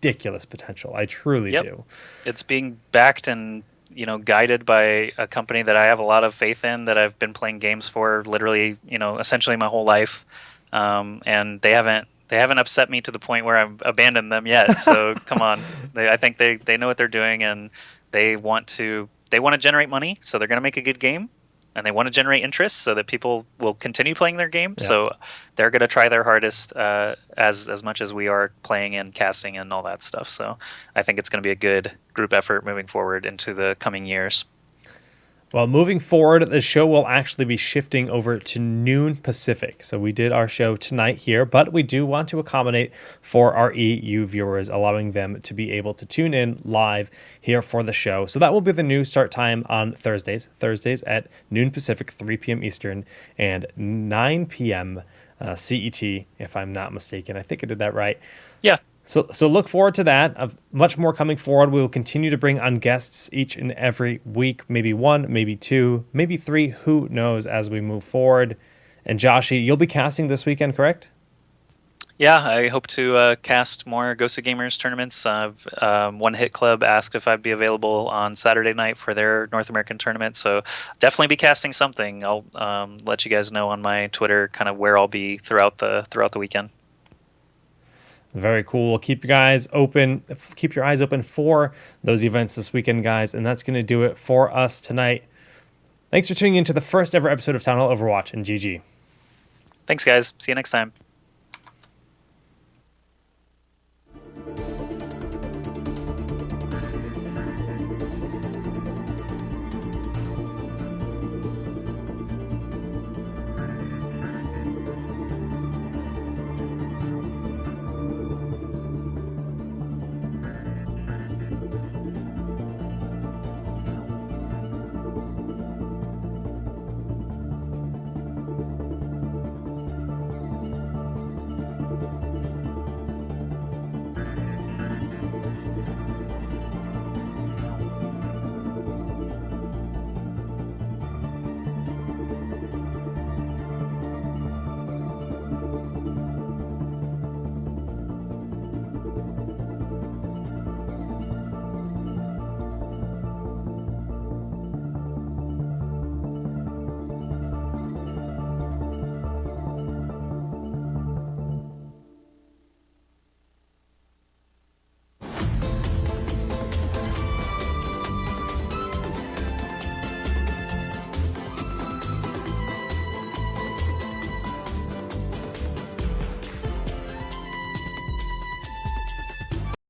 ridiculous potential. I truly do. It's being backed and guided by a company that I have a lot of faith in, that I've been playing games for literally essentially my whole life, and they haven't upset me to the point where I've abandoned them yet. So come on, I think they know what they're doing, and they want to generate money, so they're going to make a good game, and they want to generate interest so that people will continue playing their game. Yeah. So they're going to try their hardest as much as we are playing and casting and all that stuff. So I think it's going to be a good group effort moving forward into the coming years. Well, moving forward, the show will actually be shifting over to noon Pacific. So we did our show tonight here, but we do want to accommodate for our EU viewers, allowing them to be able to tune in live here for the show. So that will be the new start time on Thursdays at noon Pacific, 3 p.m. Eastern, and 9 p.m. CET, if I'm not mistaken. I think I did that right. Yeah. So look forward to that. Of much more coming forward. We will continue to bring on guests each and every week, maybe one, maybe two, maybe three. Who knows as we move forward. And Joshy, you'll be casting this weekend, correct? Yeah, I hope to cast more Ghost of Gamers tournaments. One Hit Club asked if I'd be available on Saturday night for their North American tournament, so definitely be casting something. I'll let you guys know on my Twitter kind of where I'll be throughout the weekend. Very cool. Keep your eyes open. Keep your eyes open for those events this weekend, guys. And that's going to do it for us tonight. Thanks for tuning in to the first ever episode of TownHall Overwatch, and GG. Thanks, guys. See you next time.